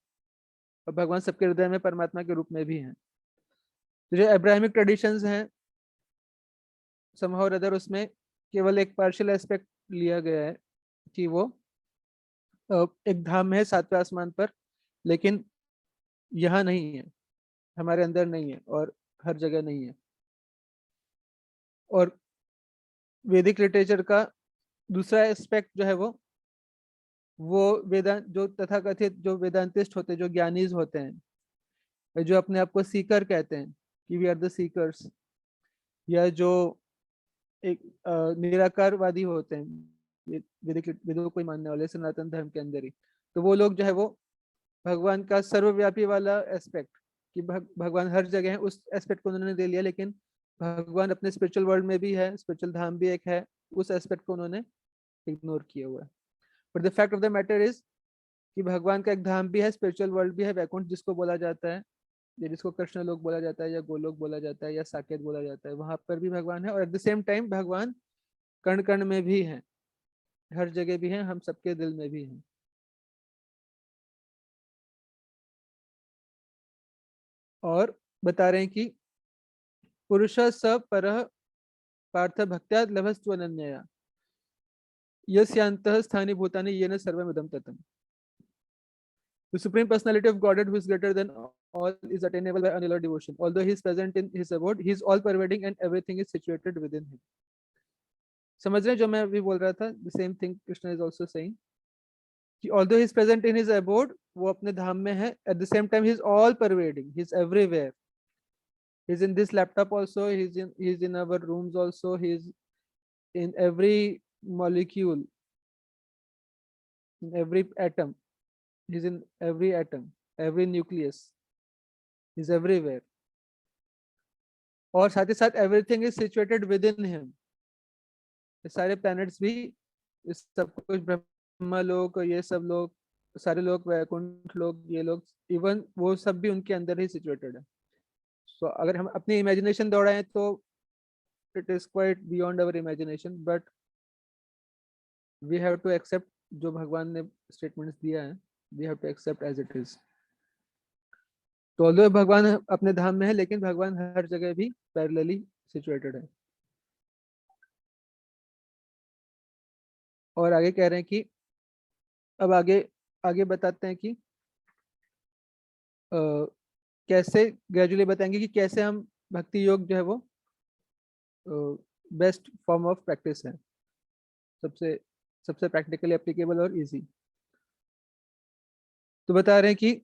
S3: और भगवान सबके हृदय में परमात्मा के रूप में भी है। तो जो अब्राहमिक ट्रेडिशंस हैं समहाउ और अदर, उसमें केवल एक पार्शियल एस्पेक्ट लिया गया है कि वो एक धाम में है सातवें आसमान पर, लेकिन यहाँ नहीं है, हमारे अंदर नहीं है और हर जगह नहीं है। और वैदिक लिटरेचर का दूसरा एस्पेक्ट जो है वो वेदांत, जो तथाकथित जो वेदांतिस्ट होते हैं, जो ज्ञानीज होते हैं, जो अपने आप को सीकर कहते हैं कि वी आर द सीकर्स, या जो एक निराकारवादी होते हैं, वैदिक वेदों को मानने वाले सनातन धर्म के अंदर ही, तो वो लोग जो है वो भगवान का सर्वव्यापी वाला एस्पेक्ट कि भगवान हर जगह है, उस एस्पेक्ट को उन्होंने ले लिया, लेकिन भगवान अपने स्पिरिचुअल वर्ल्ड में भी है, स्पिरिचुअल धाम भी एक है, उस एस्पेक्ट को उन्होंने इग्नोर किया हुआ है। But the fact of the matter is कि भगवान का एक धाम भी है, स्पिरिचुअल वर्ल्ड भी है, वैकुंठ जिसको बोला जाता है, या जिसको कृष्ण लोक बोला जाता है, या गोलोक बोला जाता है, या साकेत बोला जाता है, वहां पर भी भगवान है। और एट द सेम टाइम भगवान कण कण में भी है, हर जगह भी है, हम सबके दिल में भी है। और बता रहे हैं कि पुरुष स परः पार्थ भक्त्या लभस्तु अनन्यया यस्यांतः स्थानि भूतानि येन सर्वमिदं ततम्। The Supreme Personality of Godhead, who is greater than all, is attainable by annular devotion. Although he is present in his abode, he is all-pervading and everything is situated within him. समझ रहे हैं जो मैं अभी बोल रहा था? The same thing Krishna is also saying कि although he is present in his abode, वो अपने धाम में है. At the same time, he is all-pervading. He is everywhere. He is in this laptop also. He is in our rooms also. He is in every molecule, in every atom. He's in every atom, every nucleus. He's everywhere. और साथ ही साथ everything is situated within him. सारे planets भी, इस सब कुछ ब्रह्मा लोक, ये सब लोग, सारे लोग, वैकुंठ लोग, ये लोग, इवन वो सब भी उनके अंदर ही situated है. So अगर हम अपनी imagination दौड़ाएं तो it is quite beyond our imagination, but we have to accept जो भगवान ने statements दिया है, we have to accept as it is. तो although भगवान अपने धाम में है, लेकिन भगवान हर जगह भी पैरेलली सिचुएटेड है। और आगे कह रहे हैं कि अब आगे बताते हैं कि कैसे ग्रेजुअली बताएंगे कि कैसे हम भक्ति योग जो है वो बेस्ट फॉर्म ऑफ प्रैक्टिस है, सबसे प्रैक्टिकली एप्लीकेबल और इजी। तो बता रहे हैं कि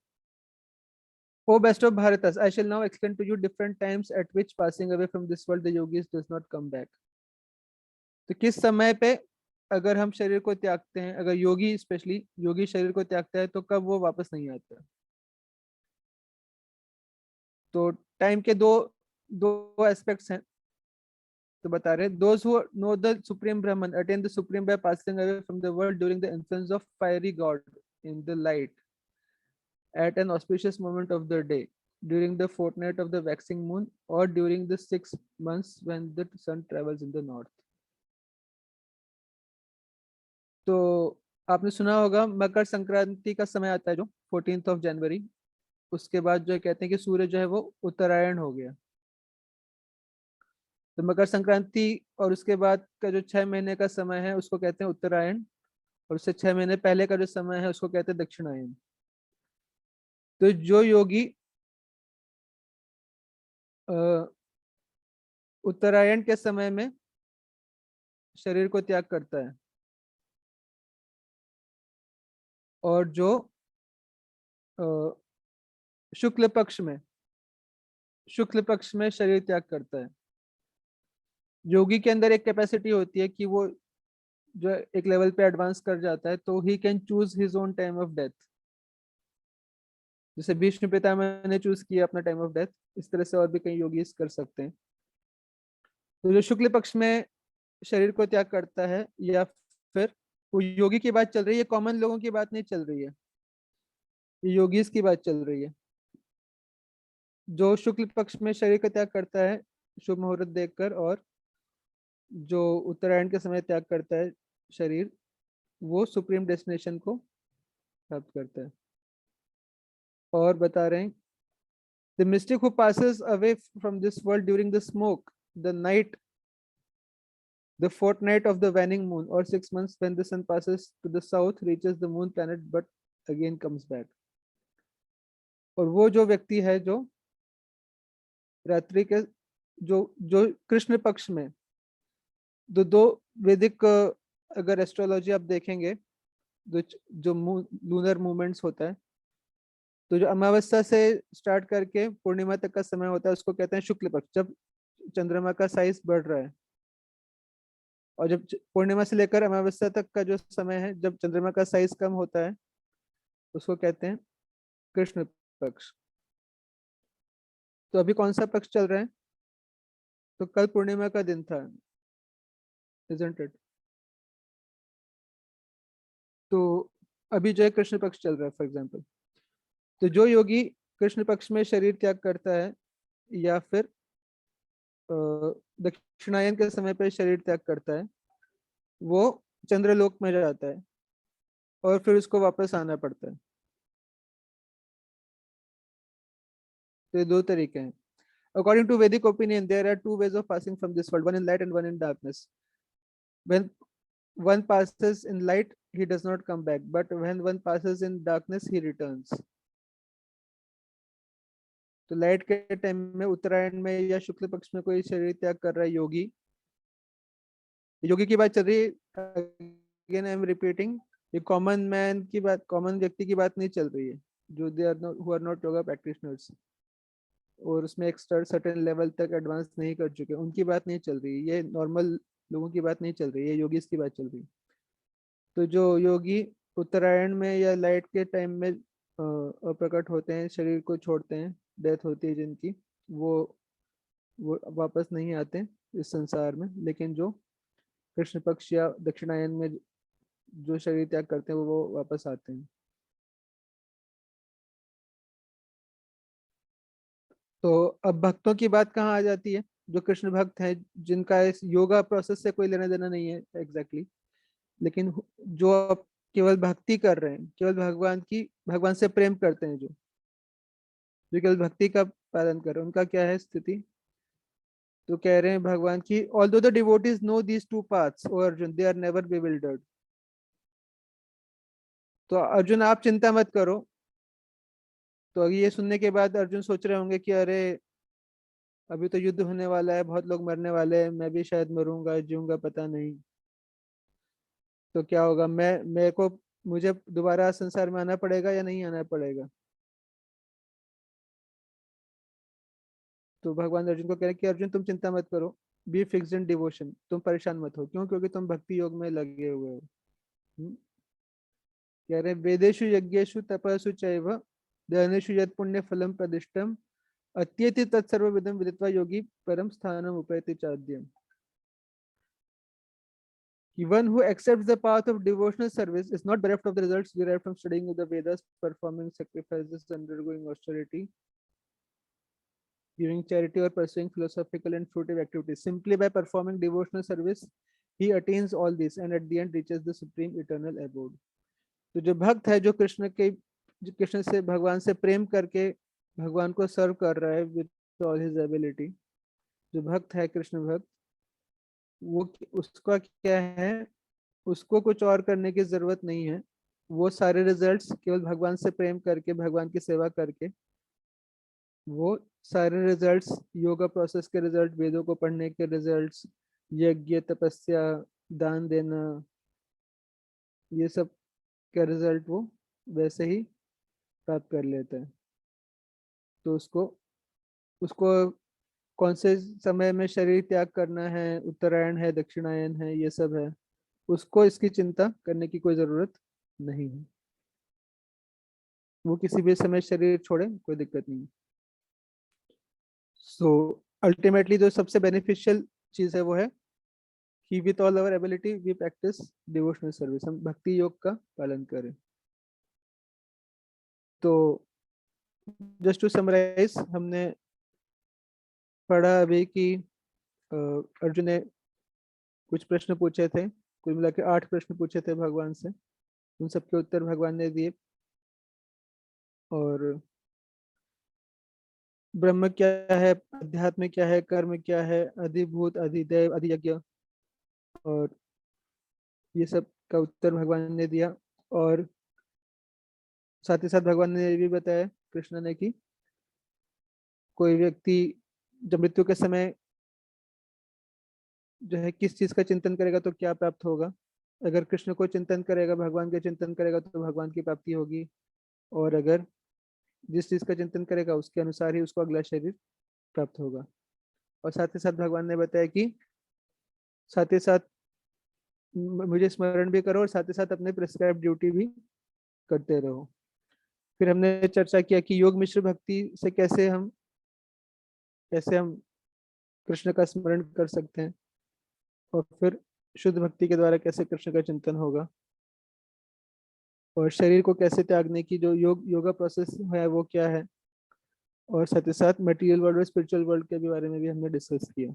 S3: O best of Bharatas, I shall now explain to you different times at which passing away from this world the yogis does not come back. तो किस समय पे अगर हम शरीर को त्यागते हैं, अगर योगी स्पेशली योगी शरीर को त्यागता है तो कब वो वापस नहीं आता। तो टाइम के दो एस्पेक्ट्स हैं। तो बता रहे हैं those who know the supreme Brahman attain the supreme by passing away from the world during the influence of fiery god in the light at an auspicious moment of the day, during the fortnight of the waxing moon, or during the 6 months when the sun travels in the north. तो आपने सुना होगा मकर संक्रांति का समय आता है जो 14th of January, उसके बाद जो कहते हैं कि सूर्य जो है वो उत्तरायण हो गया। तो मकर संक्रांति और उसके बाद का जो 6 महीने का समय है उसको कहते हैं उत्तरायण, और उससे 6 महीने पहले का जो समय है उसको कहते हैं दक्षिणायन। तो जो योगी उत्तरायण के समय में शरीर को त्याग करता है, और जो शुक्ल पक्ष में शरीर त्याग करता है, योगी के अंदर एक कैपेसिटी होती है कि वो जो एक लेवल पे एडवांस कर जाता है तो he can choose his own time of death. जैसे भीष्म पितामह ने चूज किया अपना टाइम ऑफ डेथ, इस तरह से और भी कई योगी कर सकते हैं। तो जो शुक्ल पक्ष में शरीर को त्याग करता है, या फिर वो योगी की बात चल रही है, कॉमन लोगों की बात नहीं चल रही है, ये योगीज की बात चल रही है। जो शुक्ल पक्ष में शरीर का त्याग करता है शुभ मुहूर्त देखकर, और जो उत्तरायण के समय त्याग करता है शरीर, वो सुप्रीम डेस्टिनेशन को प्राप्त करता है। और बता रहे हैं, the mystic who passes away from this world during the smoke, the night, the fortnight of the waning moon, or 6 months when the sun passes to the south, reaches the moon planet but again comes back। और वो जो व्यक्ति है जो रात्रि के जो जो कृष्ण पक्ष में दो वैदिक, अगर एस्ट्रोलॉजी आप देखेंगे, जो लूनर मूवमेंट्स होता है, तो जो अमावस्या से स्टार्ट करके पूर्णिमा तक का समय होता है उसको कहते हैं शुक्ल पक्ष, जब चंद्रमा का साइज बढ़ रहा है। और जब पूर्णिमा से लेकर अमावस्या तक का जो समय है जब चंद्रमा का साइज कम होता है उसको कहते हैं कृष्ण पक्ष। तो अभी कौन सा पक्ष चल रहा है? तो कल पूर्णिमा का दिन था, isn't it? तो अभी जो है कृष्ण पक्ष चल रहा है फॉर एग्जाम्पल। तो जो योगी कृष्ण पक्ष में शरीर त्याग करता है या फिर दक्षिणायन के समय पर शरीर त्याग करता है, वो चंद्रलोक में जाता है और फिर उसको वापस आना पड़ता है। तो ये दो तरीके हैं। According to Vedic opinion, there are two ways of passing from this world, one in light and one in darkness. When one passes in light, he does not come back, but when one passes in darkness, he returns. तो लाइट के टाइम में, उत्तरायण में या शुक्ल पक्ष में कोई शरीर त्याग कर रहा है योगी, योगी की बात चल रही है, अगेन आई एम रिपीटिंग, ये कॉमन मैन की बात, कॉमन व्यक्ति की बात नहीं चल रही है, जो they are not, who are not yoga practitioners और उसमें एक सर्टेन लेवल तक एडवांस नहीं कर चुके, उनकी बात नहीं चल रही, ये नॉर्मल लोगों की बात नहीं चल रही, ये योगीज की बात चल रही। तो जो योगी उत्तरायण में या लाइट के टाइम में अप्रकट होते हैं, शरीर को छोड़ते हैं, डेथ होती है जिनकी, वो वापस नहीं आते इस संसार में, लेकिन जो कृष्ण पक्ष या दक्षिणायन में जो शरीर त्याग करते हैं वो वापस आते हैं। तो अब भक्तों की बात कहाँ आ जाती है? जो कृष्ण भक्त हैं, जिनका इस योगा प्रोसेस से कोई लेना देना नहीं है एग्जैक्टली, लेकिन जो अब केवल भक्ति कर रहे हैं, केवल भगवान से प्रेम करते हैं, जो केवल भक्ति का पालन कर रहे हैं, उनका क्या है स्थिति? तो कह रहे हैं भगवान की, although the devotees know these two paths, O Arjun, they are never bewildered। तो अर्जुन आप चिंता मत करो। तो ये सुनने के बाद अर्जुन सोच रहे होंगे कि अरे अभी तो युद्ध होने वाला है, बहुत लोग मरने वाले हैं, मैं भी शायद मरूंगा जीऊंगा पता नहीं, तो क्या होगा, मुझे दोबारा संसार में आना पड़ेगा या नहीं आना पड़ेगा? तो भगवान अर्जुन को कह रहे कि अर्जुन तुम चिंता मत करो, बी फिक्स्ड इन डिवोशन, तुम परेशान मत हो। क्यों? क्योंकि तुम भक्ति योग में लगे हुए हो। कह रहे वेदेषु यज्ञेषु तपसु चैव दानेषु यत् पुण्य फलम प्रदिष्टम अत्येति तत्सर्वविदं विदित्वा योगी परम स्थानम उपैति चाद्यम। कि one who accepts the path of devotional service is not bereft of the results derived from studying the Vedas, performing sacrifices, undergoing austerity, giving charity, or pursuing philosophical and fruitive activities. Simply by performing devotional service, he attains all this and at the end reaches the supreme eternal abode. तो जो भक्त है, जो कृष्ण से, भगवान से प्रेम करके भगवान को सर्व कर रहा है विद ऑल हिज एबिलिटी, जो भक्त है कृष्ण भक्त, वो उसका क्या है, उसको कुछ और करने की जरूरत नहीं है। वो सारे रिजल्ट्स केवल भगवान से प्रेम करके, भगवान की सेवा करके, वो सारे रिजल्ट्स, योगा प्रोसेस के रिजल्ट, वेदों को पढ़ने के रिजल्ट्स, यज्ञ, तपस्या, दान देना, ये सब का रिजल्ट वो वैसे ही प्राप्त कर लेता है। तो उसको उसको कौन से समय में शरीर त्याग करना है, उत्तरायण है, दक्षिणायन है, ये सब है, उसको इसकी चिंता करने की कोई जरूरत नहीं है। वो किसी भी समय शरीर छोड़े, कोई दिक्कत नहीं है। सो अल्टीमेटली जो सबसे बेनिफिशियल चीज है वो है कि with all our ability we practise devotional service, हम भक्ति योग का पालन करें। तो जस्ट टू समराइज, हमने पढ़ा अभी कि अर्जुन ने कुछ प्रश्न पूछे थे, कुल मिला के 8 प्रश्न पूछे थे भगवान से, उन सबके उत्तर भगवान ने दिए। और ब्रह्म क्या है, अध्यात्म क्या है, कर्म क्या है, अधिभूत, अधिदैव, अधियज्ञ, और ये सब का उत्तर भगवान ने दिया। और साथ ही साथ भगवान ने ये भी बताया, कृष्ण ने, कि कोई व्यक्ति जब मृत्यु के समय जो है किस चीज का चिंतन करेगा तो क्या प्राप्त होगा। अगर कृष्ण को चिंतन करेगा, भगवान का चिंतन करेगा तो भगवान की प्राप्ति होगी, और अगर जिस चीज का चिंतन करेगा उसके अनुसार ही उसको अगला शरीर प्राप्त होगा। और साथ ही साथ भगवान ने बताया कि साथ ही साथ मुझे स्मरण भी करो और साथ ही साथ अपने प्रिस्क्राइब ड्यूटी भी करते रहो। फिर हमने चर्चा किया कि योग मिश्र भक्ति से कैसे हम कृष्ण का स्मरण कर सकते हैं, और फिर शुद्ध भक्ति के द्वारा कैसे कृष्ण का चिंतन होगा, और शरीर को कैसे त्यागने की जो योगा प्रोसेस है वो क्या है, और साथ ही साथ मटेरियल वर्ल्ड और स्पिरिचुअल वर्ल्ड के बारे में भी हमने डिस्कस किया।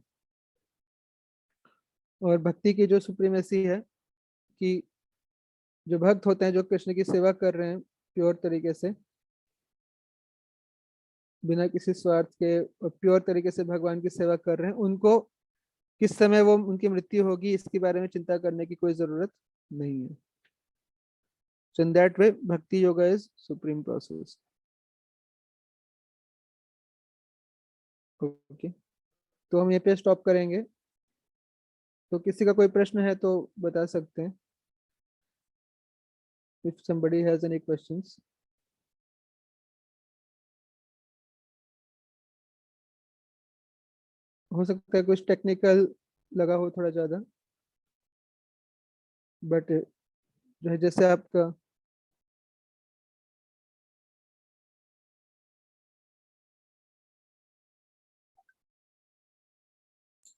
S3: और भक्ति की जो सुप्रीमेसी है कि जो भक्त होते हैं, जो कृष्ण की सेवा कर रहे हैं प्योर तरीके से, बिना किसी स्वार्थ के, और प्योर तरीके से भगवान की सेवा कर रहे हैं, उनको किस समय वो उनकी मृत्यु होगी इसके बारे में चिंता करने की कोई जरूरत नहीं है। So in that way, Bhakti Yoga is supreme process. Okay. तो हम ये पे स्टॉप करेंगे। तो किसी का कोई प्रश्न है तो बता सकते हैं, if somebody has any questions. हो सकता है कुछ टेक्निकल लगा हो थोड़ा ज्यादा, बट जो है जैसे आपका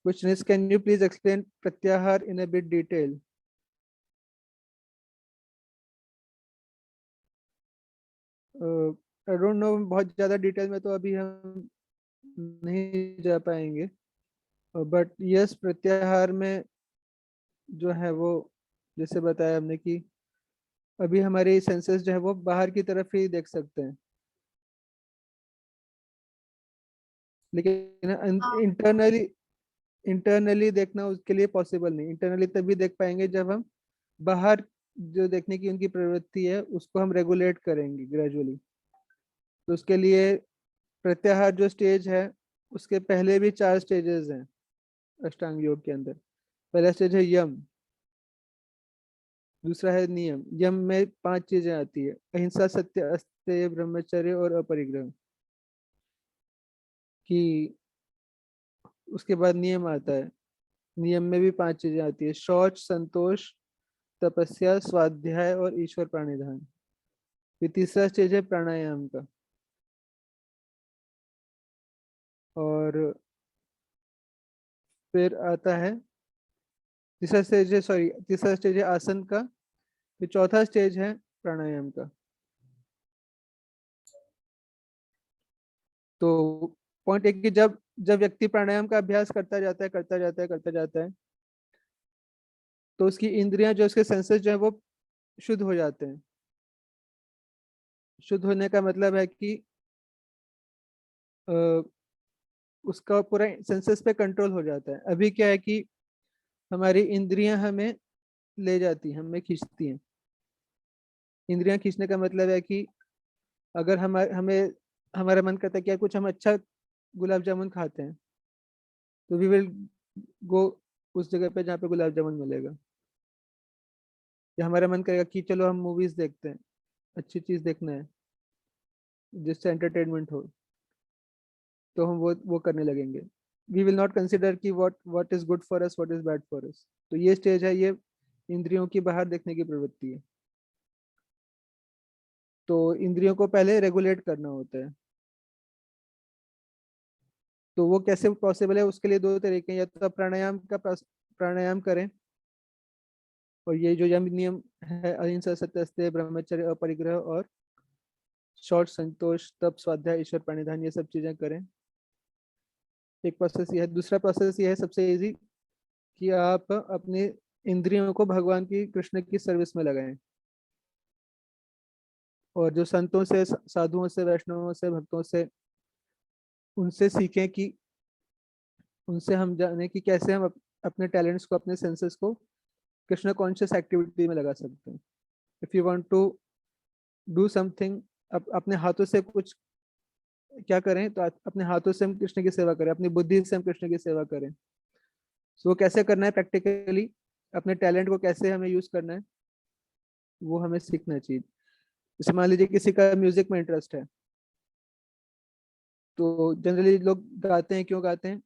S3: question is, can you please explain pratyahar in a bit detail? I don't know, बहुत ज़्यादा डिटेल में तो अभी हम नहीं जा पाएंगे, बट यस, प्रत्याहार में जो है वो जैसे बताया हमने कि अभी हमारे सेंसेस जो है वो बाहर की तरफ ही देख सकते हैं, लेकिन इंटरनली देखना उसके लिए पॉसिबल नहीं। इंटरनली तभी देख पाएंगे जब हम बाहर जो देखने की उनकी प्रवृत्ति है उसको हम रेगुलेट करेंगे ग्रेजुअली। तो उसके लिए प्रत्याहार जो स्टेज है उसके पहले भी 4 स्टेजेस हैं अष्टांग योग के अंदर। पहला स्टेज है यम, दूसरा है नियम। यम में 5 चीजें आती है, अहिंसा, सत्य, अस्तेय, ब्रह्मचर्य और अपरिग्रह। कि उसके बाद नियम आता है, नियम में भी 5 चीजें आती है, शौच, संतोष, तपस्या, स्वाध्याय और ईश्वर प्राणिधान। फिर तीसरा स्टेज है प्राणायाम का, और फिर आता है तीसरा स्टेज है आसन का, फिर चौथा स्टेज है प्राणायाम का। तो पॉइंट एक कि जब जब व्यक्ति प्राणायाम का अभ्यास करता जाता है तो उसकी इंद्रियां, जो उसके सेंसेस जो है वो शुद्ध हो जाते हैं। शुद्ध होने का मतलब है कि अ, उसका पूरा सेंसेस पे कंट्रोल हो जाता है। अभी क्या है कि हमारी इंद्रियां हमें ले जाती हैं, हमें खींचती हैं। इंद्रियां खींचने का मतलब है कि अगर हमें हमारा मन करता है कि यार कुछ हम अच्छा गुलाब जामुन खाते हैं, तो वी विल गो उस जगह पे जहाँ पे गुलाब जामुन मिलेगा। या हमारा मन करेगा कि चलो हम मूवीज देखते हैं, अच्छी चीज देखना है जिससे एंटरटेनमेंट हो, तो हम वो करने लगेंगे। वी विल नॉट कंसिडर कि what is good for us, what is bad for us. तो ये स्टेज है, ये इंद्रियों की बाहर देखने की प्रवृत्ति है। तो इंद्रियों को पहले रेगुलेट करना होता है। तो वो कैसे पॉसिबल है, उसके लिए दो तरीके हैं। या तो आप प्राणायाम करें, और ये जो यम नियम है, अहिंसा सत्य अस्तेय ब्रह्मचर्य अपरिग्रह और शौच संतोष तप स्वाध्याय ईश्वर प्रणिधान, ये सब चीजें करें। एक प्रोसेस ये है। दूसरा प्रोसेस ये है सबसे इजी, कि आप अपने इंद्रियों को भगवान की, कृष्ण की सर्विस में लगाएं। और जो संतों से, साधुओं से, वैष्णवों से, भक्तों से, उनसे सीखें कि उनसे हम जाने कि कैसे हम अपने टैलेंट्स को, अपने सेंसेस को कृष्ण कॉन्शियस एक्टिविटी में लगा सकते हैं। If you want to do something, अपने हाथों से कुछ क्या करें, तो अपने हाथों से हम कृष्ण की सेवा करें, अपनी बुद्धि से हम कृष्ण की सेवा करें। सो वो कैसे करना है प्रैक्टिकली, अपने टैलेंट को कैसे हमें यूज करना है, वो हमें सीखना चाहिए। जैसे मान लीजिए किसी का म्यूजिक में इंटरेस्ट है, तो जनरली लोग गाते हैं, क्यों गाते हैं?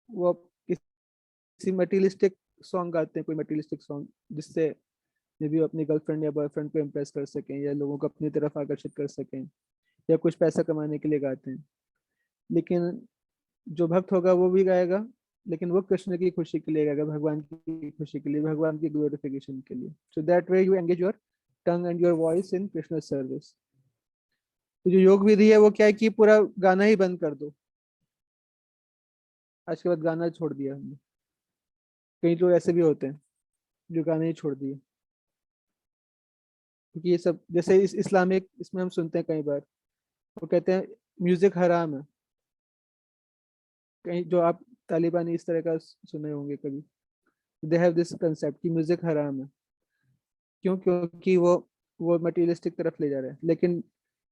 S3: वो किसी मटेरियलिस्टिक सॉन्ग गाते हैं, कोई मटेरियलिस्टिक सॉन्ग, जिससे मे बी वो अपनी गर्लफ्रेंड या बॉयफ्रेंड को इम्प्रेस कर सकें, या लोगों को अपनी तरफ आकर्षित कर सकें, या कुछ पैसा कमाने के लिए गाते हैं। लेकिन जो भक्त होगा वो भी गाएगा, लेकिन वो कृष्ण की खुशी के लिए गाएगा, भगवान की खुशी के लिए, भगवान की ग्लोरिफिकेशन के लिए। So that way you engage your tongue and your voice in Krishna service. तो जो योग विधि है वो क्या है कि पूरा गाना ही बंद कर दो। आज के बाद गाना छोड़ दिया हमने। कई लोग ऐसे भी होते हैं जो गाना ही छोड़ दिए, क्योंकि ये सब जैसे इस्लामिक, इसमें हम सुनते हैं कई बार, वो कहते हैं म्यूजिक हराम है। कहीं जो आप तालिबानी इस तरह का सुने होंगे कभी, दे हैव दिस कंसेप्ट कि म्यूजिक हराम है। क्यों? क्योंकि वो मटेरियलिस्टिक तरफ ले जा रहे हैं। लेकिन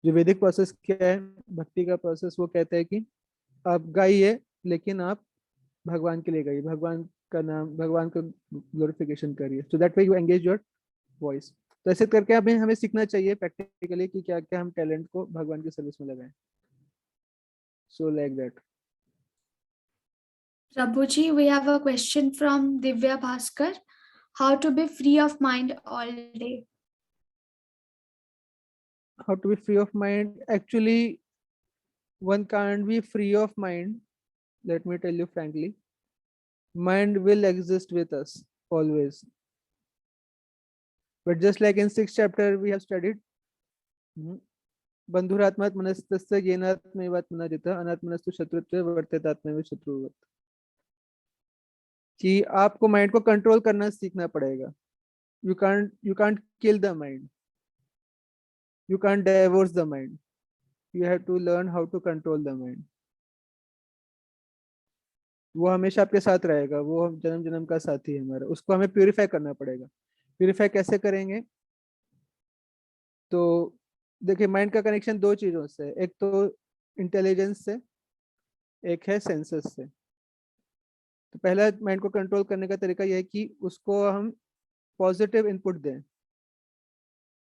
S3: जो वैदिक प्रोसेस क्या है, भक्ति का प्रोसेस, वो कहता है कि आप गाइए, लेकिन आप भगवान के लिए गाइए, भगवान का नाम, भगवान का ग्लोरिफिकेशन करिए। So that way you engage your voice. तो ऐसे करके हमें सीखना चाहिए प्रैक्टिकली कि क्या क्या हम टैलेंट को भगवान की सर्विस में लगाएं। So like that.
S1: Prabhuji, we have a question from Divya Bhaskar. How to be free of mind all day?
S3: How to be free of mind? Actually, one can't be free of mind. Let me tell you frankly, mind will exist with us always. But just like in 6th chapter we have studied, बंधुरात्मात् मनस्तस्य येनात्मैवात्मना जितः अनात्मनस्तु शत्रुत्वे वर्तेतात्मैव शत्रुवत्। कि आपको माइंड को कंट्रोल करना सीखना पड़ेगा। You can't kill the mind. You can't divorce the mind. You have to learn how to control the mind. वो हमेशा आपके साथ रहेगा, वो जन्म जन्म का साथी है हमारा। उसको हमें प्यूरिफाई करना पड़ेगा। प्यूरिफाई कैसे करेंगे? तो देखिए, माइंड का कनेक्शन दो चीजों से, एक तो इंटेलिजेंस से, एक है सेंसेस से। तो पहला माइंड को कंट्रोल करने का तरीका यह है कि उसको हम पॉजिटिव इनपुट दें।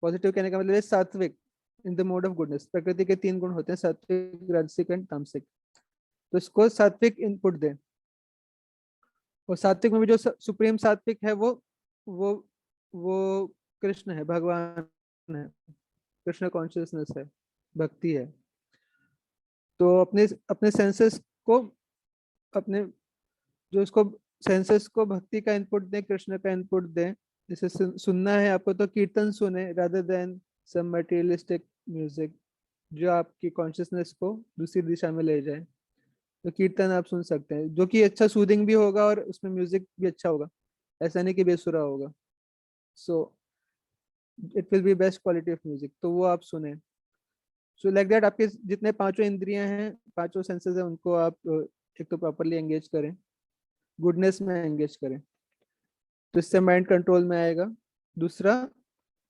S3: पॉजिटिव कहने का मतलब है सात्विक, in the mode of goodness. प्रकृति के 3 गुण होते हैं, सात्विक, राजसिक एंड तामसिक। तो इसको सात्विक इनपुट दें। और सात्विक में भी जो सुप्रीम सात्विक है, वो वो कृष्ण है, भगवान है, कृष्ण कॉन्शियसनेस है, भक्ति है। तो अपने अपने सेंसेस को, अपने जो उसको सेंसेस को भक्ति का इनपुट दें, कृष्ण का इनपुट दें। जैसे सुनना है आपको तो कीर्तन सुने rather than some materialistic music जो आपकी कॉन्शियसनेस को दूसरी दिशा में ले जाए। तो कीर्तन आप सुन सकते हैं जो कि अच्छा सूदिंग भी होगा और उसमें म्यूजिक भी अच्छा होगा, ऐसा नहीं कि बेसुरा होगा। So it will be best quality of music, तो वो आप सुने। सो लाइक दैट आपके जितने पांचों इंद्रियां हैं, पांचों सेंसेस हैं, उनको आप एक तो प्रॉपरली एंगेज करें, गुडनेस में एंगेज करें, तो इससे माइंड कंट्रोल में आएगा। दूसरा,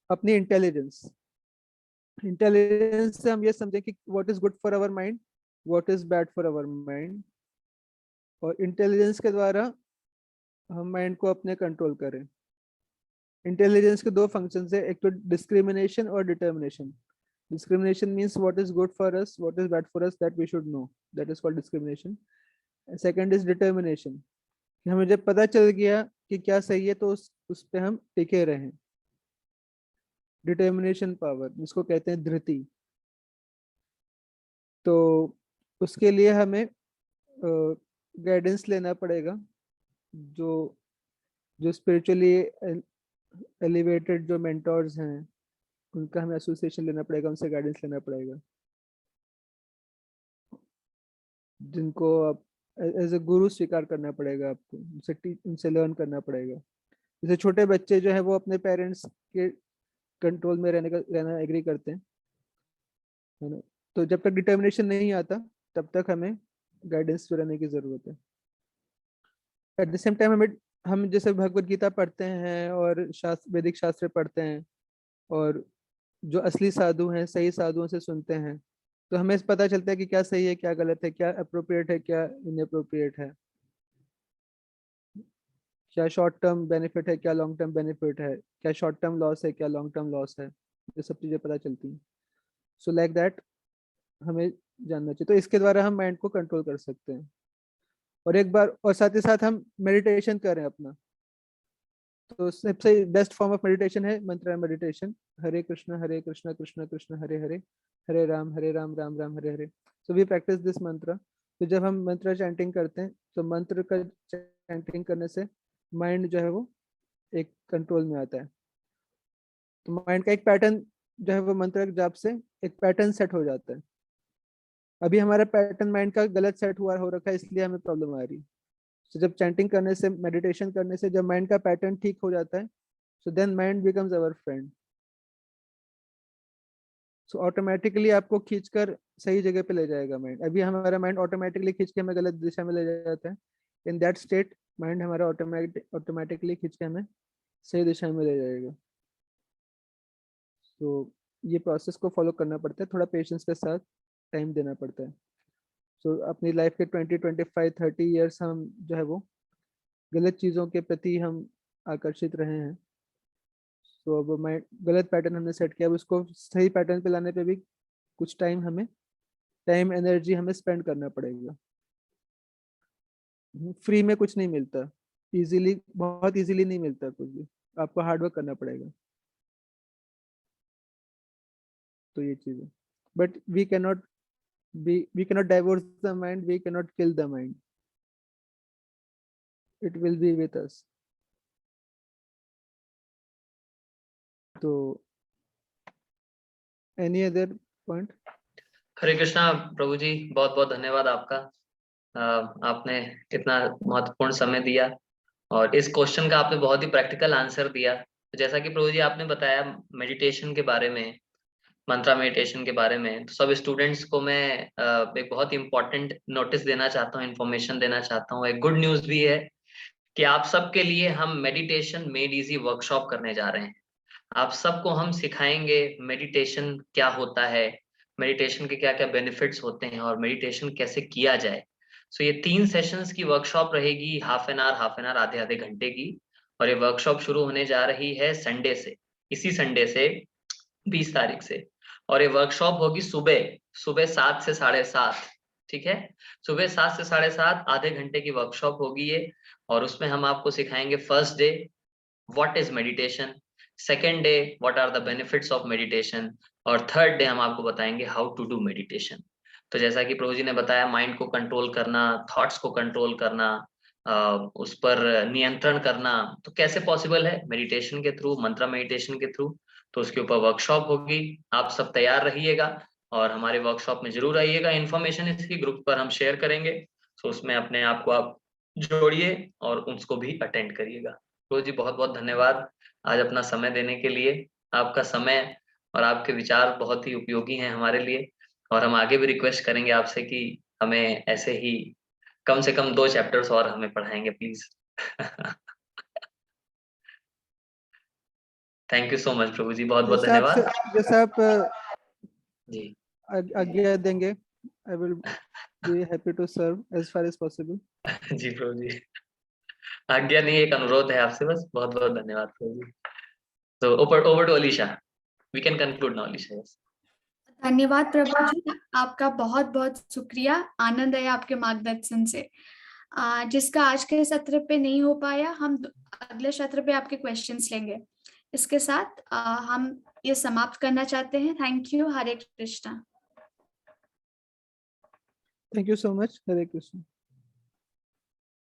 S3: अपनी इंटेलिजेंस। इंटेलिजेंस से हम ये समझें कि what is good for our mind, what is bad for our mind, और इंटेलिजेंस के द्वारा हम माइंड को अपने कंट्रोल करें। इंटेलिजेंस के दो फंक्शंस है, एक तो डिस्क्रिमिनेशन और determination. Discrimination means what is good for us, what is bad for us, that we should know. That is called discrimination. And second is determination. कि हमें जब पता चल गया कि क्या सही है तो उस पे हम टिके रहें। डिटर्मिनेशन पावर, जिसको कहते हैं धृति। तो उसके लिए हमें गाइडेंस लेना पड़ेगा। जो जो स्पिरिचुअली एलिवेटेड जो मेंटोर्स हैं, उनका हमें एसोसिएशन लेना पड़ेगा, उनसे गाइडेंस लेना पड़ेगा, जिनको आप एज ए गुरु स्वीकार करना पड़ेगा आपको, उनसे लर्न करना पड़ेगा। जैसे छोटे बच्चे जो है वो अपने पेरेंट्स के कंट्रोल में रहना एग्री करते हैं, है ना। तो जब तक डिटर्मिनेशन नहीं आता तब तक हमें गाइडेंस रहने की जरूरत है। एट द सेम टाइम हम जैसे भगवत गीता पढ़ते हैं और वैदिक शास्त्र पढ़ते हैं और जो असली साधु हैं, सही साधुओं से सुनते हैं, तो हमें पता चलता है कि क्या सही है, क्या गलत है, क्या अप्रोप्रिएट है, क्या इनअप्रोप्रिएट है, क्या शॉर्ट टर्म बेनिफिट है, क्या लॉन्ग टर्म बेनिफिट है, क्या शॉर्ट टर्म लॉस है, क्या लॉन्ग टर्म लॉस है। ये सब चीज़ें पता चलती हैं। सो लाइक दैट हमें जानना चाहिए। तो इसके द्वारा हम माइंड को कंट्रोल कर सकते हैं। और एक बार और साथ ही साथ हम मेडिटेशन करें अपना। तो सबसे बेस्ट फॉर्म ऑफ मेडिटेशन है mantra meditation. Hare Krishna Krishna Krishna Hare Hare, Hare Ram Ram Ram Hare Hare. So we practise this mantra. तो जब हम मंत्र चैंटिंग करते हैं तो मंत्र का चैंटिंग करने से माइंड जो है वो एक कंट्रोल में आता है। तो माइंड का एक पैटर्न जो है वो मंत्र जाप से एक पैटर्न सेट हो जाता है। अभी हमारा पैटर्न माइंड का गलत सेट हुआ हो रखा है, इसलिए हमें प्रॉब्लम आ रही है। तो जब चैंटिंग करने से, मेडिटेशन करने से जब माइंड का पैटर्न ठीक हो जाता है, so then mind becomes our friend. So automatically आपको खींचकर सही जगह पे ले जाएगा माइंड। अभी हमारा माइंड ऑटोमेटिकली खींच के हमें गलत दिशा में ले जाता है। इन दैट स्टेट माइंड हमारा ऑटोमेटिकली खींच के हमें सही दिशा में ले जाएगा। तो ये प्रोसेस को फॉलो करना पड़ता है, थोड़ा पेशेंस के साथ टाइम देना पड़ता है। सो अपनी लाइफ के 20-25-30 ईयर्स हम जो है वो गलत चीज़ों के प्रति हम आकर्षित रहे हैं। तो अब मैं गलत पैटर्न हमने सेट किया, अब उसको सही पैटर्न पे लाने पे भी कुछ टाइम एनर्जी हमें स्पेंड करना पड़ेगा। फ्री में कुछ नहीं मिलता, बहुत इजीली नहीं मिलता कुछ भी, आपको हार्डवर्क करना पड़ेगा। तो ये चीज़ है। But we cannot divorce the mind, we cannot kill the mind, it will be with us. तो any other point?
S4: हरे कृष्णा प्रभु जी, बहुत बहुत धन्यवाद आपका। आपने इतना महत्वपूर्ण समय दिया और इस क्वेश्चन का आपने बहुत ही प्रैक्टिकल आंसर दिया। तो जैसा कि प्रभु जी आपने बताया मेडिटेशन के बारे में, मंत्रा मेडिटेशन के बारे में, तो सब स्टूडेंट्स को मैं एक बहुत इंपॉर्टेंट नोटिस देना चाहता हूँ, इन्फॉर्मेशन देना चाहता हूँ। एक गुड न्यूज भी है कि आप सबके लिए हम मेडिटेशन मेड इजी वर्कशॉप करने जा रहे हैं। आप सबको हम सिखाएंगे मेडिटेशन क्या होता है, मेडिटेशन के क्या क्या बेनिफिट्स होते हैं और मेडिटेशन कैसे किया जाए। सो ये 3 सेशंस की वर्कशॉप रहेगी, हाफ एन आवर आधे घंटे की। और ये वर्कशॉप शुरू होने जा रही है संडे से, इसी संडे से 20 तारीख से। और ये वर्कशॉप होगी सुबह 7 से 7:30। ठीक है, सुबह 7 से 7:30 आधे घंटे की वर्कशॉप होगी ये। और उसमें हम आपको सिखाएंगे first day what is meditation, second day what are the benefits of meditation, और थर्ड डे हम आपको बताएंगे हाउ टू डू मेडिटेशन। तो जैसा कि प्रभु जी ने बताया, माइंड को कंट्रोल करना, थॉट्स को कंट्रोल करना, उस पर नियंत्रण करना तो कैसे पॉसिबल है? मेडिटेशन के थ्रू, मंत्रा मेडिटेशन के थ्रू। तो उसके ऊपर वर्कशॉप होगी, आप सब तैयार रहिएगा और हमारे वर्कशॉप में जरूर आइएगा। इन्फॉर्मेशन इसकी ग्रुप पर हम शेयर करेंगे, तो उसमें अपने आप को आप जोड़िए और उसको भी अटेंड करिएगा। प्रभु जी बहुत बहुत धन्यवाद आज अपना समय देने के लिए। आपका समय और आपके विचार बहुत ही उपयोगी हैं हमारे लिए, और हम आगे भी रिक्वेस्ट करेंगे आपसे कि हमें ऐसे ही कम से कम 2 चैप्टर्स और हमें पढ़ाएंगे please. Thank you so much प्रभु जी, बहुत बहुत धन्यवाद
S3: जैसे आप
S4: जी।
S3: आज्ञा देंगे, I will be happy to serve as far as possible.
S4: जी प्रभु जी, आज्ञा नहीं एक अनुरोध है आपसे बस। बहुत बहुत धन्यवाद प्रभु जी। तो over to Alisha, we can conclude now Alisha. Yes,
S1: धन्यवाद प्रभु जी, आपका बहुत बहुत शुक्रिया। आनंद है आपके मार्गदर्शन से। जिसका आज के सत्र पे नहीं हो पाया, हम अगले सत्र पे आपके क्वेश्चंस लेंगे। इसके साथ हम ये समाप्त करना चाहते हैं। Thank you. Hare Krishna.
S3: Thank you so much. Hare Krishna.